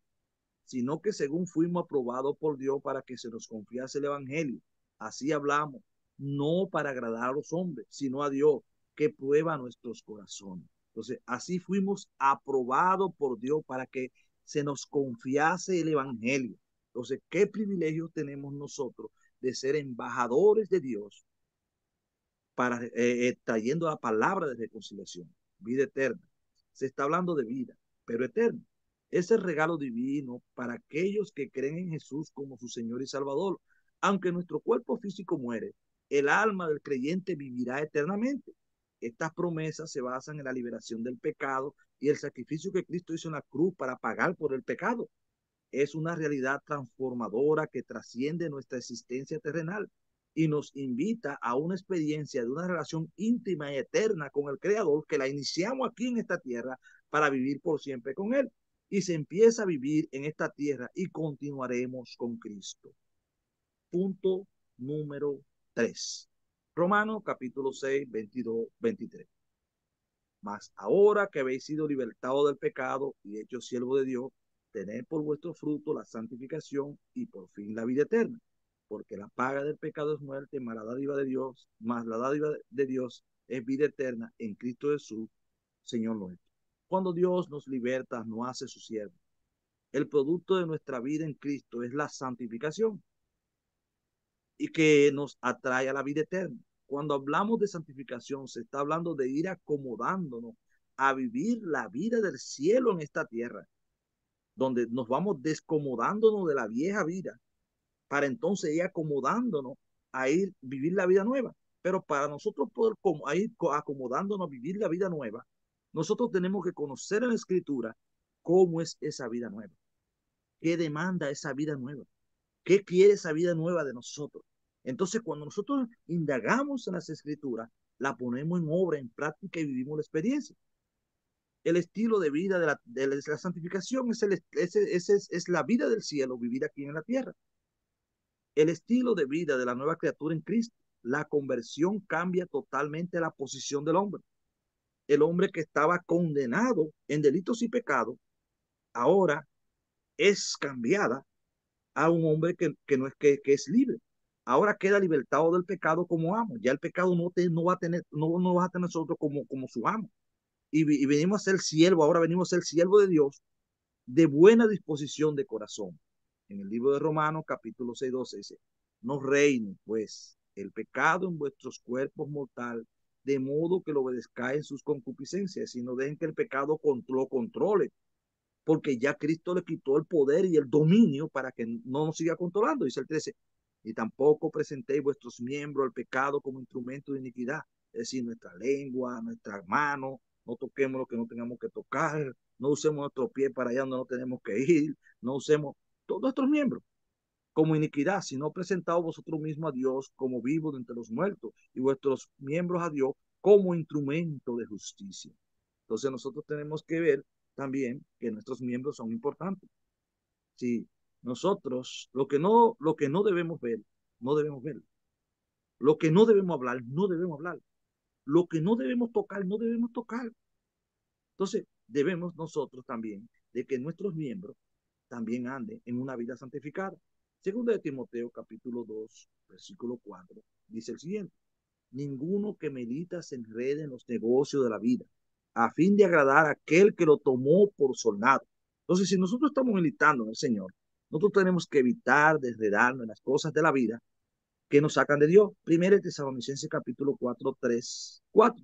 Speaker 1: Sino que según fuimos aprobados por Dios para que se nos confiase el evangelio, así hablamos, no para agradar a los hombres, sino a Dios, que prueba nuestros corazones. Entonces, así fuimos aprobados por Dios para que se nos confiase el evangelio. Entonces, ¿qué privilegio tenemos nosotros de ser embajadores de Dios para trayendo la palabra de reconciliación, vida eterna? Se está hablando de vida, pero eterna. Es el regalo divino para aquellos que creen en Jesús como su Señor y Salvador. Aunque nuestro cuerpo físico muere, el alma del creyente vivirá eternamente. Estas promesas se basan en la liberación del pecado y el sacrificio que Cristo hizo en la cruz para pagar por el pecado. Es una realidad transformadora que trasciende nuestra existencia terrenal y nos invita a una experiencia de una relación íntima y eterna con el Creador que la iniciamos aquí en esta tierra para vivir por siempre con Él. Y se empieza a vivir en esta tierra y continuaremos con Cristo. Punto número 3. Romanos capítulo 6, 22, 23. Mas ahora que habéis sido libertados del pecado y hechos siervos de Dios, tened por vuestro fruto la santificación y por fin la vida eterna. Porque la paga del pecado es muerte, más la dádiva de Dios es vida eterna en Cristo Jesús, Señor nuestro. Cuando Dios nos liberta, nos hace su siervo. El producto de nuestra vida en Cristo es la santificación y que nos atrae a la vida eterna. Cuando hablamos de santificación, se está hablando de ir acomodándonos a vivir la vida del cielo en esta tierra, donde nos vamos descomodándonos de la vieja vida para entonces ir acomodándonos a ir vivir la vida nueva. Pero para nosotros poder ir acomodándonos a vivir la vida nueva, nosotros tenemos que conocer en la Escritura cómo es esa vida nueva, qué demanda esa vida nueva, qué quiere esa vida nueva de nosotros. Entonces, cuando nosotros indagamos en las Escrituras, la ponemos en obra, en práctica y vivimos la experiencia. El estilo de vida de la santificación es la vida del cielo, vivir aquí en la tierra. El estilo de vida de la nueva criatura en Cristo La conversión cambia totalmente la posición del hombre. El hombre que estaba condenado en delitos y pecados, ahora es cambiada a un hombre que no es que es libre. Ahora queda libertado del pecado como amo. Ya el pecado no va a tener, no va a tener nosotros como su amo. Y venimos a ser siervo, ahora venimos a ser siervo de Dios de buena disposición de corazón. En el libro de Romanos, capítulo 6, 12, dice, no reine, pues, el pecado en vuestros cuerpos mortal, de modo que lo obedezcáis en sus concupiscencias, sino dejen que el pecado lo controle, porque ya Cristo le quitó el poder y el dominio para que no nos siga controlando. Dice el 13, y tampoco presentéis vuestros miembros al pecado como instrumento de iniquidad, es decir, nuestra lengua, nuestras manos, no toquemos lo que no tengamos que tocar, no usemos nuestro pie para allá donde no tenemos que ir, no usemos todos nuestros miembros como iniquidad, sino presentaos vosotros mismos a Dios como vivos de entre los muertos y vuestros miembros a Dios como instrumento de justicia. Entonces nosotros tenemos que ver también que nuestros miembros son importantes. Si nosotros lo que no debemos ver, no debemos ver. Lo que no debemos hablar, no debemos hablar. Lo que no debemos tocar, no debemos tocar. Entonces debemos nosotros también de que nuestros miembros también anden en una vida santificada. Segundo de Timoteo capítulo 2, versículo 4, dice el siguiente: ninguno que medita se enrede en los negocios de la vida, a fin de agradar a aquel que lo tomó por soldado. Entonces, si nosotros estamos militando en el Señor, nosotros tenemos que evitar de enredarnos en las cosas de la vida que nos sacan de Dios. Primero Tesalonicenses capítulo 4, 3, 4.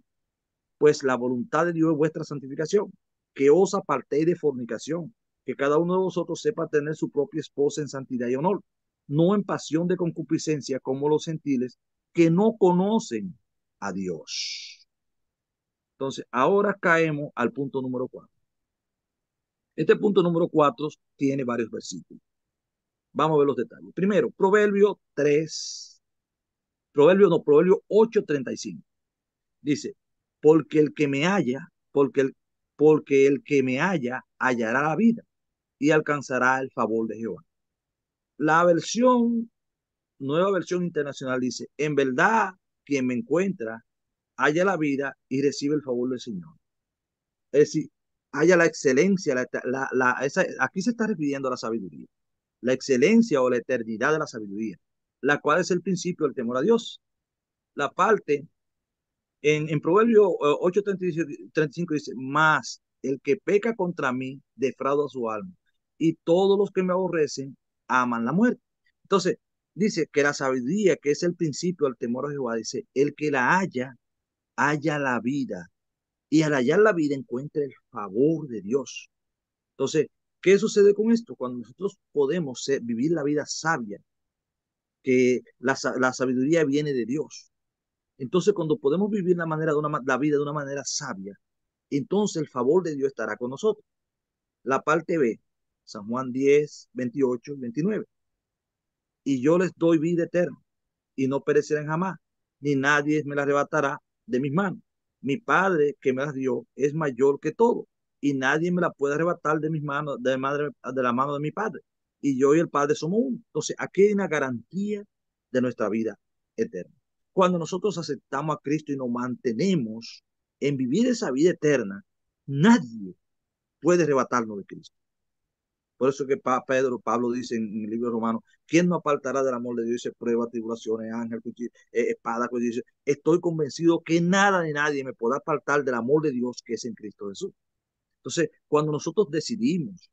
Speaker 1: Pues la voluntad de Dios es vuestra santificación, que os apartéis de fornicación, que cada uno de vosotros sepa tener su propia esposa en santidad y honor, no en pasión de concupiscencia como los gentiles que no conocen a Dios. Entonces, ahora caemos al punto número 4. Este punto número 4 tiene varios versículos. Vamos a ver los detalles. Primero, Proverbio 8:35. Dice, porque el que me halla, porque el que me halla hallará la vida y alcanzará el favor de Jehová. La nueva versión internacional dice, en verdad, quien me encuentra, halla la vida y recibe el favor del Señor. Es decir, haya la excelencia, aquí se está refiriendo a la sabiduría, la excelencia o la eternidad de la sabiduría, la cual es el principio del temor a Dios. La parte en Proverbio 8:35 dice, más el que peca contra mí defrauda a su alma, y todos los que me aborrecen aman la muerte. Entonces, dice que la sabiduría, que es el principio del temor a Jehová, dice, el que la haya, halla la vida, y al hallar la vida encuentra el favor de Dios. Entonces, ¿qué sucede con esto? Cuando nosotros podemos vivir la vida sabia, que la sabiduría viene de Dios. Entonces, cuando podemos vivir la vida de una manera sabia, entonces el favor de Dios estará con nosotros. La parte B, San Juan 10, 28 y 29. Y yo les doy vida eterna, y no perecerán jamás, ni nadie me la arrebatará de mis manos. Mi Padre que me las dio es mayor que todo, y nadie me la puede arrebatar de mis manos, de la mano de mi Padre. Y yo y el Padre somos uno. Entonces, aquí hay una garantía de nuestra vida eterna. Cuando nosotros aceptamos a Cristo y nos mantenemos en vivir esa vida eterna, nadie puede arrebatarnos de Cristo. Por eso que Pablo dice en el libro romano, ¿quién no apartará del amor de Dios? Dice prueba, tribulaciones, ángel, espada. Dice, estoy convencido que nada ni nadie me podrá apartar del amor de Dios que es en Cristo Jesús. Entonces, cuando nosotros decidimos,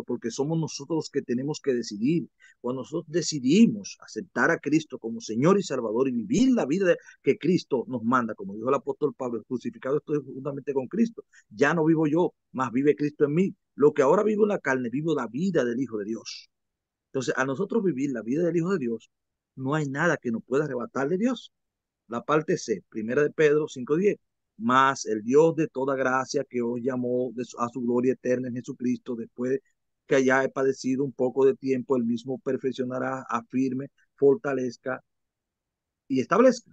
Speaker 1: porque somos nosotros los que tenemos que decidir, cuando nosotros decidimos aceptar a Cristo como Señor y Salvador y vivir la vida que Cristo nos manda, como dijo el apóstol Pablo, crucificado estoy juntamente con Cristo, ya no vivo yo, más vive Cristo en mí. Lo que ahora vivo en la carne, vivo la vida del Hijo de Dios. Entonces, a nosotros vivir la vida del Hijo de Dios, no hay nada que nos pueda arrebatar de Dios. La parte C, primera de Pedro 5:10. Más el Dios de toda gracia que os llamó a su gloria eterna en Jesucristo, después que haya padecido un poco de tiempo, el mismo perfeccionará, afirme, fortalezca y establezca.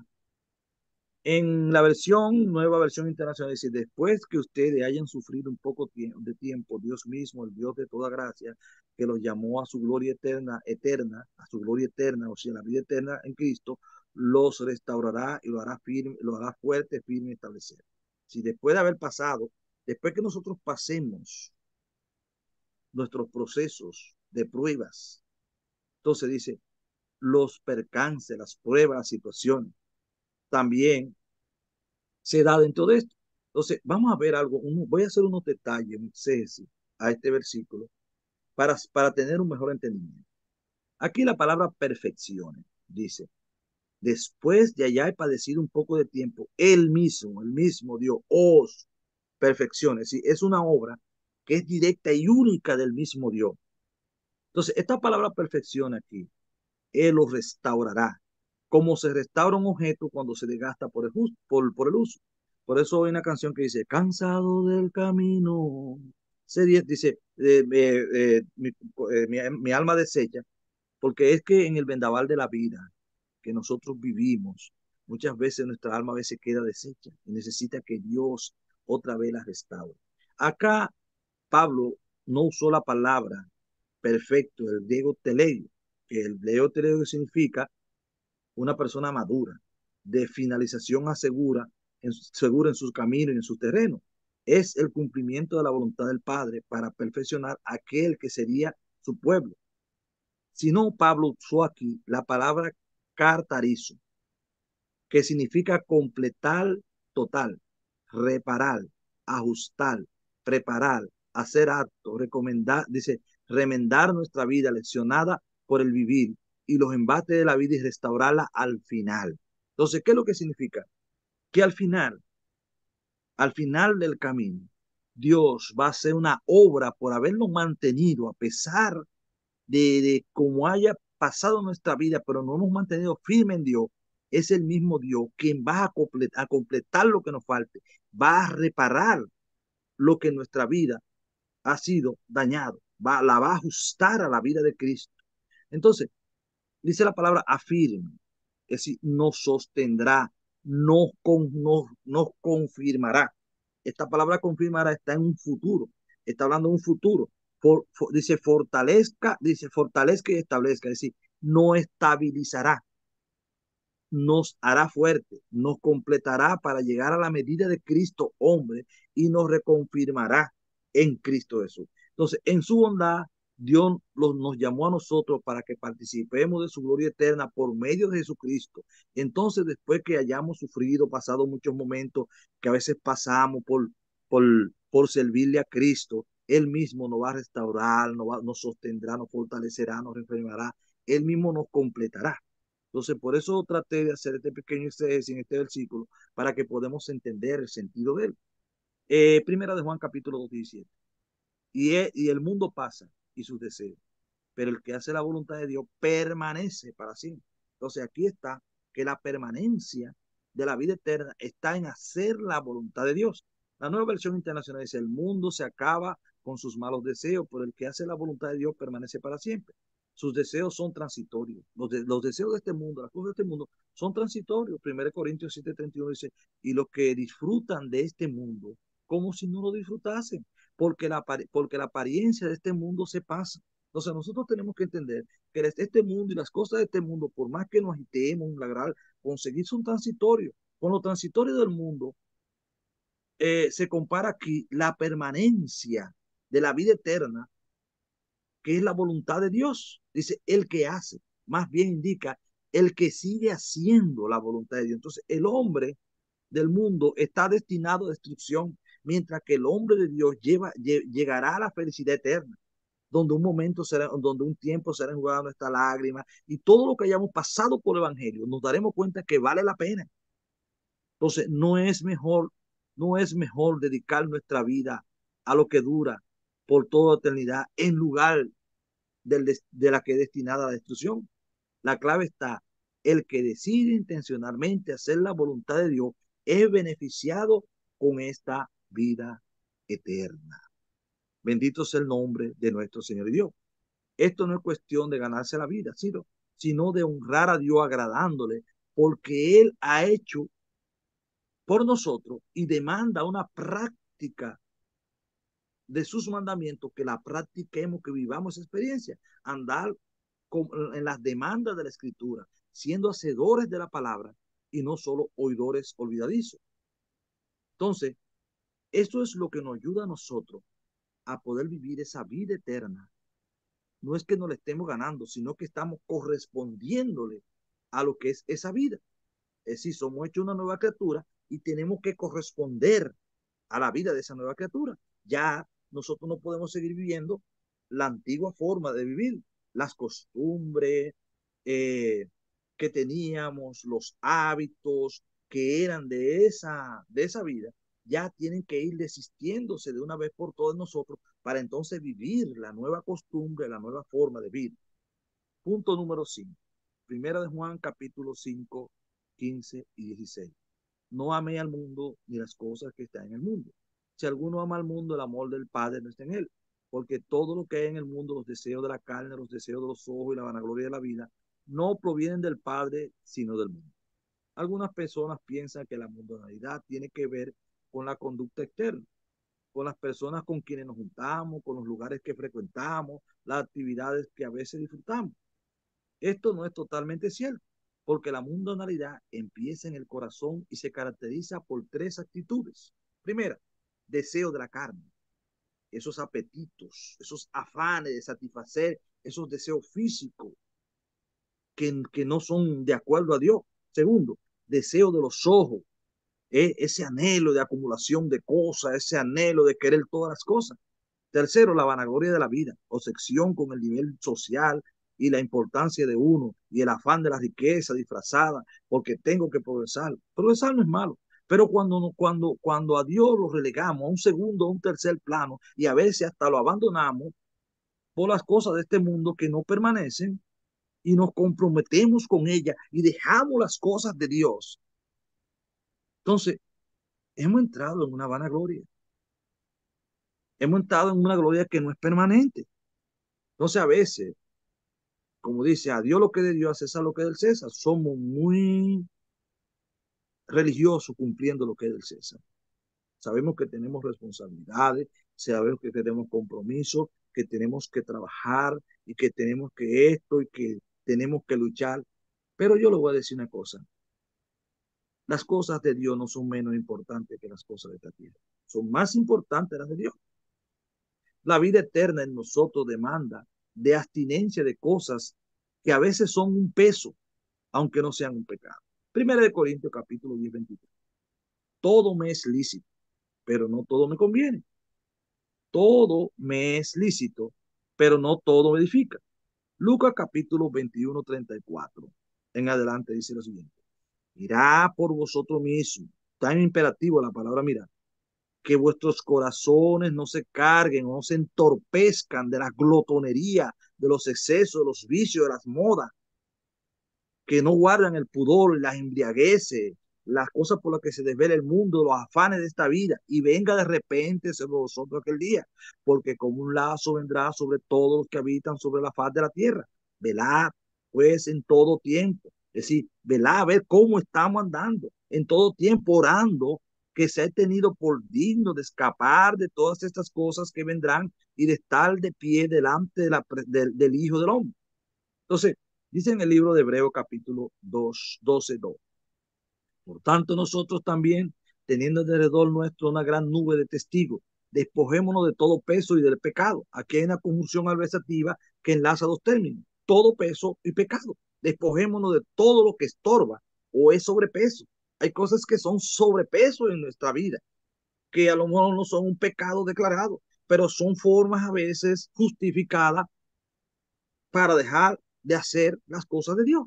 Speaker 1: En la nueva versión internacional, dice, después que ustedes hayan sufrido un poco de tiempo, Dios mismo, el Dios de toda gracia, que los llamó a su gloria eterna, a su gloria eterna, o sea, la vida eterna en Cristo, los restaurará y lo hará firme, lo hará fuerte, firme y establecer. Si después de haber pasado, después que nosotros pasemos nuestros procesos de pruebas, entonces dice, los percances, las pruebas, las situaciones, también se da dentro de esto. Entonces, vamos a ver algo, voy a hacer unos detalles, Ceci, a este versículo para tener un mejor entendimiento. Aquí la palabra perfección dice, después de allá he padecido un poco de tiempo, el mismo Dios os perfeccione. ¿Sí? Es una obra que es directa y única del mismo Dios. Entonces, esta palabra perfección aquí, Él lo restaurará, como se restaura un objeto cuando se desgasta por el uso. Por eso hay una canción que dice, cansado del camino, dice, mi alma deshecha, porque es que en el vendaval de la vida que nosotros vivimos, muchas veces nuestra alma a veces queda deshecha y necesita que Dios otra vez la restaure. Acá Pablo no usó la palabra perfecto, el griego teleio, que el griego teleio significa una persona madura, de finalización segura en sus caminos y en sus terrenos. Es el cumplimiento de la voluntad del Padre para perfeccionar aquel que sería su pueblo. Si no, Pablo usó aquí la palabra cartarizo, que significa completar total, reparar, ajustar, preparar, hacer acto, recomendar, dice, remendar nuestra vida lesionada por el vivir y los embates de la vida y restaurarla al final. Entonces, ¿qué es lo que significa? Que al final del camino, Dios va a hacer una obra por haberlo mantenido a pesar de cómo haya pasado nuestra vida, pero no nos hemos mantenido firmes en Dios. Es el mismo Dios quien va a completar lo que nos falte, va a reparar lo que en nuestra vida ha sido dañado, la va a ajustar a la vida de Cristo. Entonces, dice la palabra afirme, es decir, nos sostendrá, nos confirmará. Esta palabra confirmará está en un futuro, está hablando de un futuro. Dice fortalezca y establezca, es decir, no estabilizará, nos hará fuerte, nos completará para llegar a la medida de Cristo hombre y nos reconfirmará en Cristo Jesús. Entonces, en su bondad, Dios nos llamó a nosotros para que participemos de su gloria eterna por medio de Jesucristo. Entonces, después que hayamos sufrido, pasado muchos momentos que a veces pasamos por, por servirle a Cristo, Él mismo nos va a restaurar, nos sostendrá, nos fortalecerá, nos reafirmará, Él mismo nos completará. Entonces, por eso traté de hacer este pequeño exégesis en este versículo para que podamos entender el sentido de él. Primera de Juan capítulo 2, 17. Y el mundo pasa y sus deseos, pero el que hace la voluntad de Dios permanece para siempre. Entonces, aquí está que la permanencia de la vida eterna está en hacer la voluntad de Dios. La nueva versión internacional dice, el mundo se acaba con sus malos deseos, pero el que hace la voluntad de Dios permanece para siempre. Sus deseos son transitorios. Los deseos de este mundo, las cosas de este mundo son transitorios. 1 Corintios 7:31 dice, y los que disfrutan de este mundo, como si no lo disfrutasen, porque la apariencia de este mundo se pasa. Entonces nosotros tenemos que entender que este mundo y las cosas de este mundo, por más que nos agitemos, conseguir son transitorios. Con lo transitorio del mundo se compara aquí la permanencia de la vida eterna, que es la voluntad de Dios. Dice, el que hace, más bien indica el que sigue haciendo la voluntad de Dios. Entonces, el hombre del mundo está destinado a destrucción, mientras que el hombre de Dios llegará a la felicidad eterna, donde un tiempo será enjugada nuestra lágrima y todo lo que hayamos pasado por el evangelio, nos daremos cuenta que vale la pena. Entonces, no es mejor dedicar nuestra vida a lo que dura por toda eternidad en lugar de la que es destinada a la destrucción. La clave está, el que decide intencionalmente hacer la voluntad de Dios es beneficiado con esta vida eterna. Bendito sea el nombre de nuestro Señor y Dios. Esto no es cuestión de ganarse la vida, sino de honrar a Dios agradándole, porque Él ha hecho por nosotros y demanda una práctica de sus mandamientos, que la practiquemos, que vivamos esa experiencia, andar en las demandas de la Escritura, siendo hacedores de la palabra y no solo oidores olvidadizos. Entonces, esto es lo que nos ayuda a nosotros a poder vivir esa vida eterna. No es que nos la estemos ganando, sino que estamos correspondiéndole a lo que es esa vida. Es decir, somos hechos una nueva criatura y tenemos que corresponder a la vida de esa nueva criatura. Ya nosotros no podemos seguir viviendo la antigua forma de vivir, las costumbres que teníamos, los hábitos que eran de esa vida, ya tienen que ir desistiéndose de una vez por todas nosotros para entonces vivir la nueva costumbre, la nueva forma de vida. Punto número 5. Primera de Juan, capítulo 5, 15 y 16. No amé al mundo ni las cosas que están en el mundo. Si alguno ama al mundo, el amor del Padre no está en él. Porque todo lo que hay en el mundo, los deseos de la carne, los deseos de los ojos y la vanagloria de la vida, no provienen del Padre, sino del mundo. Algunas personas piensan que la mundanalidad tiene que ver con la conducta externa, con las personas con quienes nos juntamos, con los lugares que frecuentamos, las actividades que a veces disfrutamos. Esto no es totalmente cierto, porque la mundanalidad empieza en el corazón y se caracteriza por tres actitudes. Primera, deseo de la carne, esos apetitos, esos afanes de satisfacer esos deseos físicos que no son de acuerdo a Dios. Segundo, deseo de los ojos, ese anhelo de acumulación de cosas, ese anhelo de querer todas las cosas. Tercero, la vanagloria de la vida, obsesión con el nivel social y la importancia de uno y el afán de la riqueza disfrazada porque tengo que progresar. Progresar no es malo, pero cuando a Dios lo relegamos a un segundo, a un tercer plano y a veces hasta lo abandonamos por las cosas de este mundo que no permanecen y nos comprometemos con ella y dejamos las cosas de Dios, entonces hemos entrado en una vanagloria. Hemos entrado en una gloria que no es permanente. Entonces a veces, como dice, a Dios lo que es de Dios, a César lo que es del César. Somos muy religiosos cumpliendo lo que es del César. Sabemos que tenemos responsabilidades, sabemos que tenemos compromisos, que tenemos que trabajar y que tenemos que esto y que tenemos que luchar. Pero yo le voy a decir una cosa. Las cosas de Dios no son menos importantes que las cosas de esta tierra. Son más importantes las de Dios. La vida eterna en nosotros demanda de abstinencia de cosas que a veces son un peso, aunque no sean un pecado. Primera de Corintios capítulo 10, 23. Todo me es lícito, pero no todo me conviene. Todo me es lícito, pero no todo me edifica. Lucas capítulo 21, 34. En adelante dice lo siguiente. Mirad por vosotros mismos. Tan imperativo la palabra mirar. Que vuestros corazones no se carguen o no se entorpezcan de la glotonería, de los excesos, de los vicios, de las modas, que no guardan el pudor, las embriagueces, las cosas por las que se desvela el mundo, los afanes de esta vida, y venga de repente sobre vosotros aquel día, porque como un lazo vendrá sobre todos los que habitan sobre la faz de la tierra. Velad, pues, en todo tiempo. Es decir, velad a ver cómo estamos andando, en todo tiempo orando, que se ha tenido por digno de escapar de todas estas cosas que vendrán y de estar de pie delante del Hijo del Hombre. Entonces, dice en el libro de Hebreo capítulo 2, 12, 2. Por tanto, nosotros también, teniendo alrededor nuestro una gran nube de testigos, despojémonos de todo peso y del pecado. Aquí hay una conjunción adversativa que enlaza dos términos, todo peso y pecado. Despojémonos de todo lo que estorba o es sobrepeso. Hay cosas que son sobrepeso en nuestra vida, que a lo mejor no son un pecado declarado, pero son formas a veces justificadas para dejar de hacer las cosas de Dios.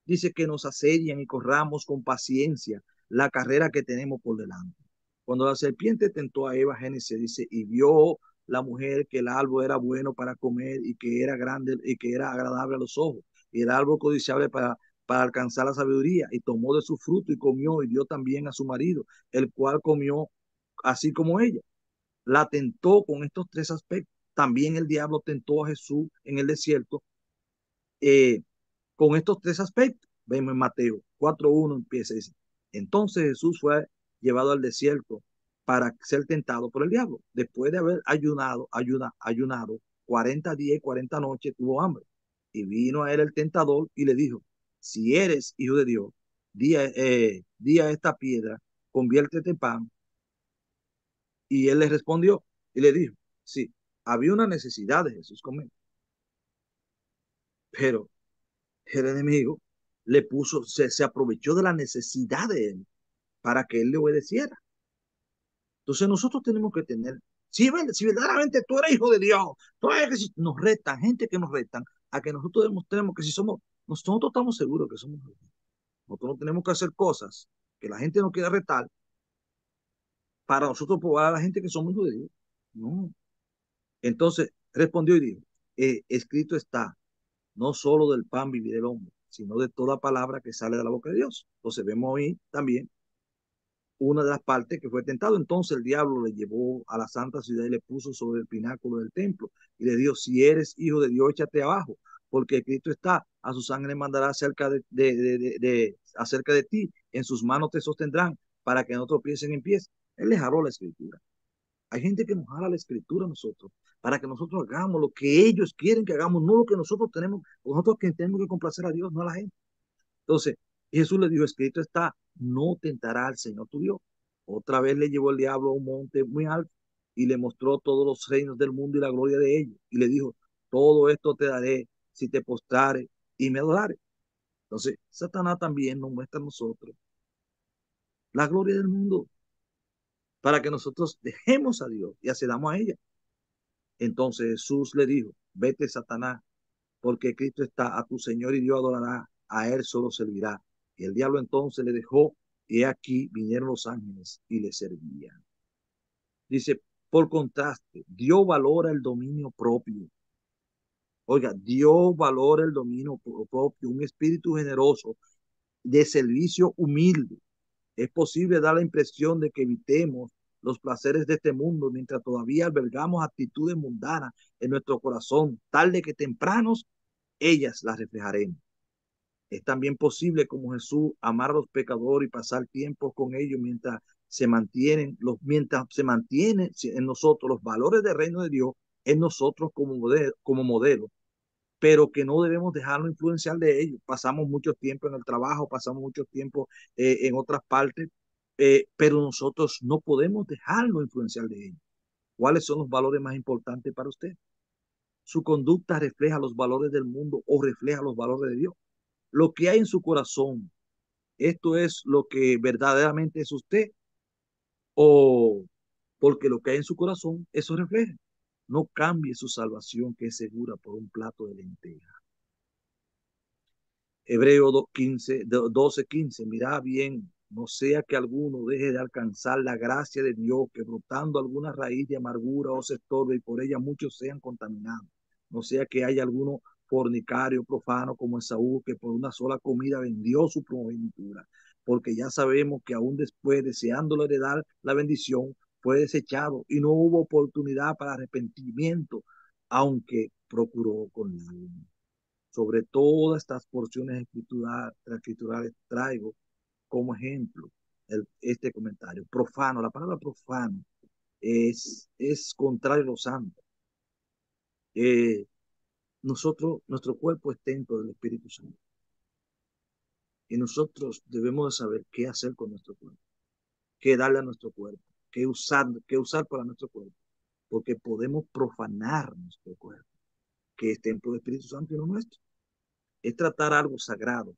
Speaker 1: Dice que nos asedian y corramos con paciencia la carrera que tenemos por delante. Cuando la serpiente tentó a Eva, Génesis dice, y vio la mujer que el árbol era bueno para comer y que era grande y que era agradable a los ojos, y el árbol codiciable para alcanzar la sabiduría, y tomó de su fruto y comió, y dio también a su marido, el cual comió así como ella. La tentó con estos tres aspectos. También el diablo tentó a Jesús en el desierto eh, con estos tres aspectos. Vemos en Mateo 4:1 empieza, dice, entonces Jesús fue llevado al desierto para ser tentado por el diablo. Después de haber ayunado 40 días y 40 noches, tuvo hambre. Y vino a él el tentador y le dijo, si eres hijo de Dios, di a esta piedra, conviértete en pan. Y él le respondió y le dijo, sí, había una necesidad de Jesús comer, pero el enemigo se aprovechó de la necesidad de él para que él le obedeciera. Entonces nosotros tenemos que tener, si verdaderamente tú eres hijo de Dios, nos retan, gente que nos retan, a que nosotros demostremos que si somos, nosotros estamos seguros que somos hijos de Dios. Nosotros no tenemos que hacer cosas que la gente no quiera retar para nosotros probar a la gente que somos hijos de Dios. No. Entonces respondió y dijo, escrito está, no solo del pan vivirá el hombre, sino de toda palabra que sale de la boca de Dios. Entonces vemos ahí también una de las partes que fue tentado. Entonces el diablo le llevó a la santa ciudad y le puso sobre el pináculo del templo y le dijo, si eres hijo de Dios, échate abajo, porque Cristo está, a su sangre mandará acerca de ti, en sus manos te sostendrán para que no tropiecen en pies. Él les jaló la escritura. Hay gente que nos jala la escritura a nosotros para que nosotros hagamos lo que ellos quieren que hagamos, no lo que nosotros tenemos, nosotros que tenemos que complacer a Dios, no a la gente. Entonces, Jesús le dijo, escrito está, no tentará al Señor tu Dios. Otra vez le llevó el diablo a un monte muy alto y le mostró todos los reinos del mundo y la gloria de ellos. Y le dijo, todo esto te daré si te postrares y me adorares. Entonces, Satanás también nos muestra a nosotros la gloria del mundo para que nosotros dejemos a Dios y accedamos a ella. Entonces Jesús le dijo, vete Satanás, porque Cristo está, a tu Señor y Dios adorará, a él solo servirá. Y el diablo entonces le dejó, y aquí vinieron los ángeles y le servían. Dice, por contraste, Dios valora el dominio propio. Oiga, Dios valora el dominio propio, un espíritu generoso, de servicio humilde. Es posible dar la impresión de que evitemos los placeres de este mundo mientras todavía albergamos actitudes mundanas en nuestro corazón, tarde que tempranos ellas las reflejaremos. Es también posible, como Jesús, amar a los pecadores y pasar tiempo con ellos mientras se mantienen en nosotros los valores del reino de Dios, en nosotros como modelo, pero que no debemos dejarnos influenciar de ellos. Pasamos mucho tiempo en el trabajo, pasamos mucho tiempo en otras partes, pero nosotros no podemos dejarnos influenciar de ellos. ¿Cuáles son los valores más importantes para usted? ¿Su conducta refleja los valores del mundo o refleja los valores de Dios? Lo que hay en su corazón, ¿esto es lo que verdaderamente es usted? ¿O porque lo que hay en su corazón, eso refleja? No cambie su salvación, que es segura, por un plato de lentejas. Hebreo 12:15, mirad bien, no sea que alguno deje de alcanzar la gracia de Dios, que brotando alguna raíz de amargura os estorbe y por ella muchos sean contaminados. No sea que haya alguno fornicario, profano como Esaú, que por una sola comida vendió su primogenitura, porque ya sabemos que aún después, deseándolo heredar la bendición, fue desechado y no hubo oportunidad para arrepentimiento, aunque procuró con lágrimas. Sobre todas estas porciones escriturales traigo como ejemplo este comentario. Profano, la palabra profano es contrario a lo santo. Nuestro cuerpo es templo del Espíritu Santo. Y nosotros debemos de saber qué hacer con nuestro cuerpo, qué darle a nuestro cuerpo, qué usar para nuestro cuerpo, porque podemos profanar nuestro cuerpo, que es templo del Espíritu Santo y no nuestro. Es tratar algo sagrado,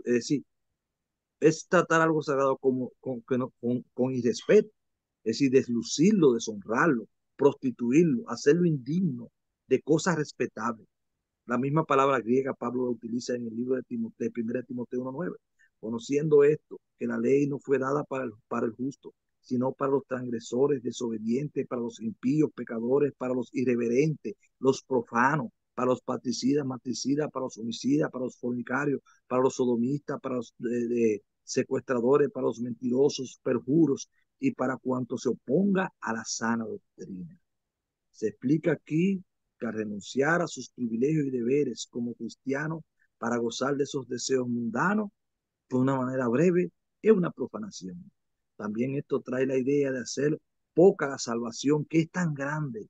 Speaker 1: es decir, es tratar algo sagrado con irrespeto, es decir, deslucirlo, deshonrarlo, prostituirlo, hacerlo indigno de cosas respetables. La misma palabra griega Pablo la utiliza en el libro de Timoteo, 1 Timoteo 1:9. Conociendo esto, que la ley no fue dada para el justo, sino para los transgresores, desobedientes, para los impíos, pecadores, para los irreverentes, los profanos, para los matricidas, para los homicidas, para los fornicarios, para los sodomistas, para los secuestradores, para los mentirosos, perjuros y para cuanto se oponga a la sana doctrina. Se explica aquí que al renunciar a sus privilegios y deberes como cristiano para gozar de esos deseos mundanos, de una manera breve, es una profanación. También esto trae la idea de hacer poca la salvación, que es tan grande,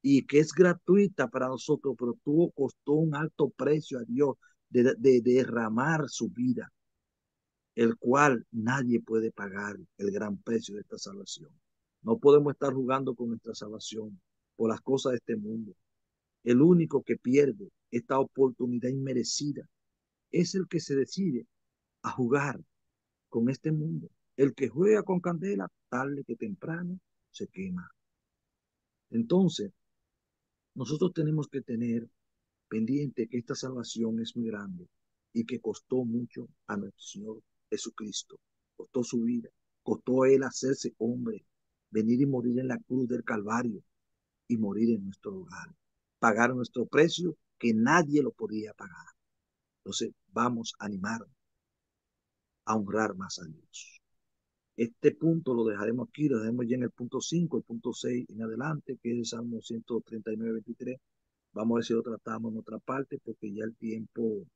Speaker 1: y que es gratuita para nosotros, pero costó un alto precio a Dios de derramar su vida, el cual nadie puede pagar el gran precio de esta salvación. No podemos estar jugando con nuestra salvación por las cosas de este mundo. El único que pierde esta oportunidad inmerecida es el que se decide a jugar con este mundo. El que juega con candela, tarde que temprano, se quema. Entonces, nosotros tenemos que tener pendiente que esta salvación es muy grande y que costó mucho a nuestro Señor Jesucristo. Costó su vida, costó él hacerse hombre, venir y morir en la cruz del Calvario y morir en nuestro lugar. Pagar nuestro precio que nadie lo podía pagar. Entonces, vamos a animarnos a honrar más a Dios. Este punto lo dejaremos aquí, lo dejaremos ya en el punto 5, el punto 6 en adelante, que es el Salmo 139, 23. Vamos a ver si lo tratamos en otra parte, porque ya el tiempo,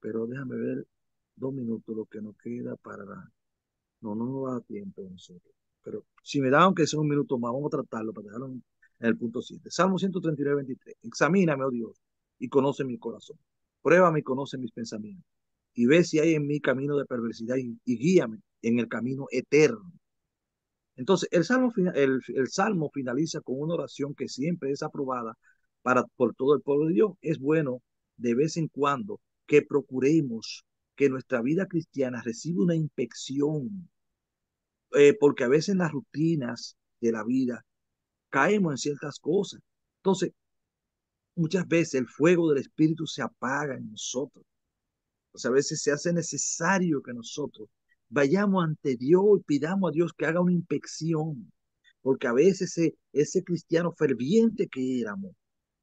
Speaker 1: pero déjame ver 2 minutos lo que nos queda para no nos da tiempo a nosotros. Pero si me da, aunque sea un minuto más, vamos a tratarlo para dejarlo en el punto 7. Salmo 139, 23. Examíname, oh Dios, y conoce mi corazón. Pruébame y conoce mis pensamientos. Y ve si hay en mí camino de perversidad y guíame en el camino eterno. Entonces, el Salmo finaliza con una oración que siempre es aprobada por todo el pueblo de Dios. Es bueno de vez en cuando que procuremos que nuestra vida cristiana reciba una inspección, porque a veces en las rutinas de la vida caemos en ciertas cosas. Entonces, muchas veces el fuego del Espíritu se apaga en nosotros. O sea, a veces se hace necesario que nosotros vayamos ante Dios y pidamos a Dios que haga una inspección, porque a veces ese cristiano ferviente que éramos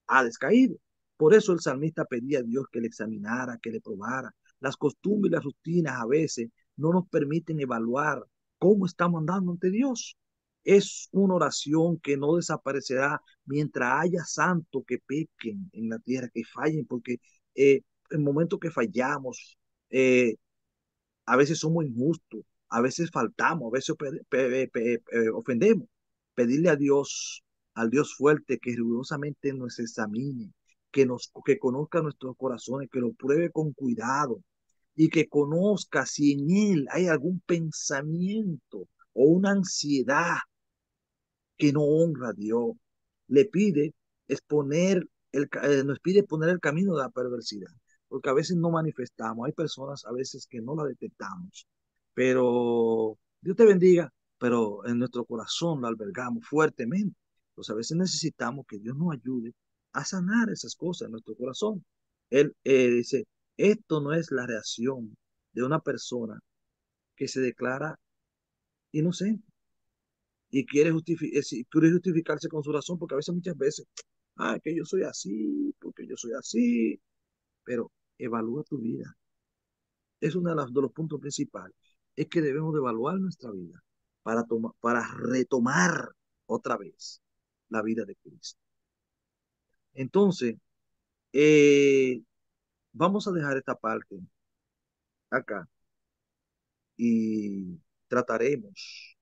Speaker 1: ha descaído. Por eso el salmista pedía a Dios que le examinara, que le probara. Las costumbres y las rutinas a veces no nos permiten evaluar cómo estamos andando ante Dios. Es una oración que no desaparecerá mientras haya santos que pequen en la tierra, que fallen, porque en el momento que fallamos, eh, a veces somos injustos, a veces faltamos, a veces ofendemos. Pedirle a Dios, al Dios fuerte, que rigurosamente nos examine, que conozca nuestros corazones, que lo pruebe con cuidado y que conozca si en él hay algún pensamiento o una ansiedad que no honra a Dios. Le pide nos pide poner el camino de la perversidad, porque a veces no manifestamos, hay personas a veces que no la detectamos, pero Dios te bendiga, pero en nuestro corazón la albergamos fuertemente. Pues a veces necesitamos que Dios nos ayude a sanar esas cosas en nuestro corazón. Él dice, esto no es la reacción de una persona que se declara inocente y quiere justificarse con su razón, porque a veces, muchas veces, que yo soy así, porque yo soy así, pero evalúa tu vida. Es uno de los puntos principales, es que debemos de evaluar nuestra vida para retomar otra vez la vida de Cristo. Entonces, eh, vamos a dejar esta parte acá y trataremos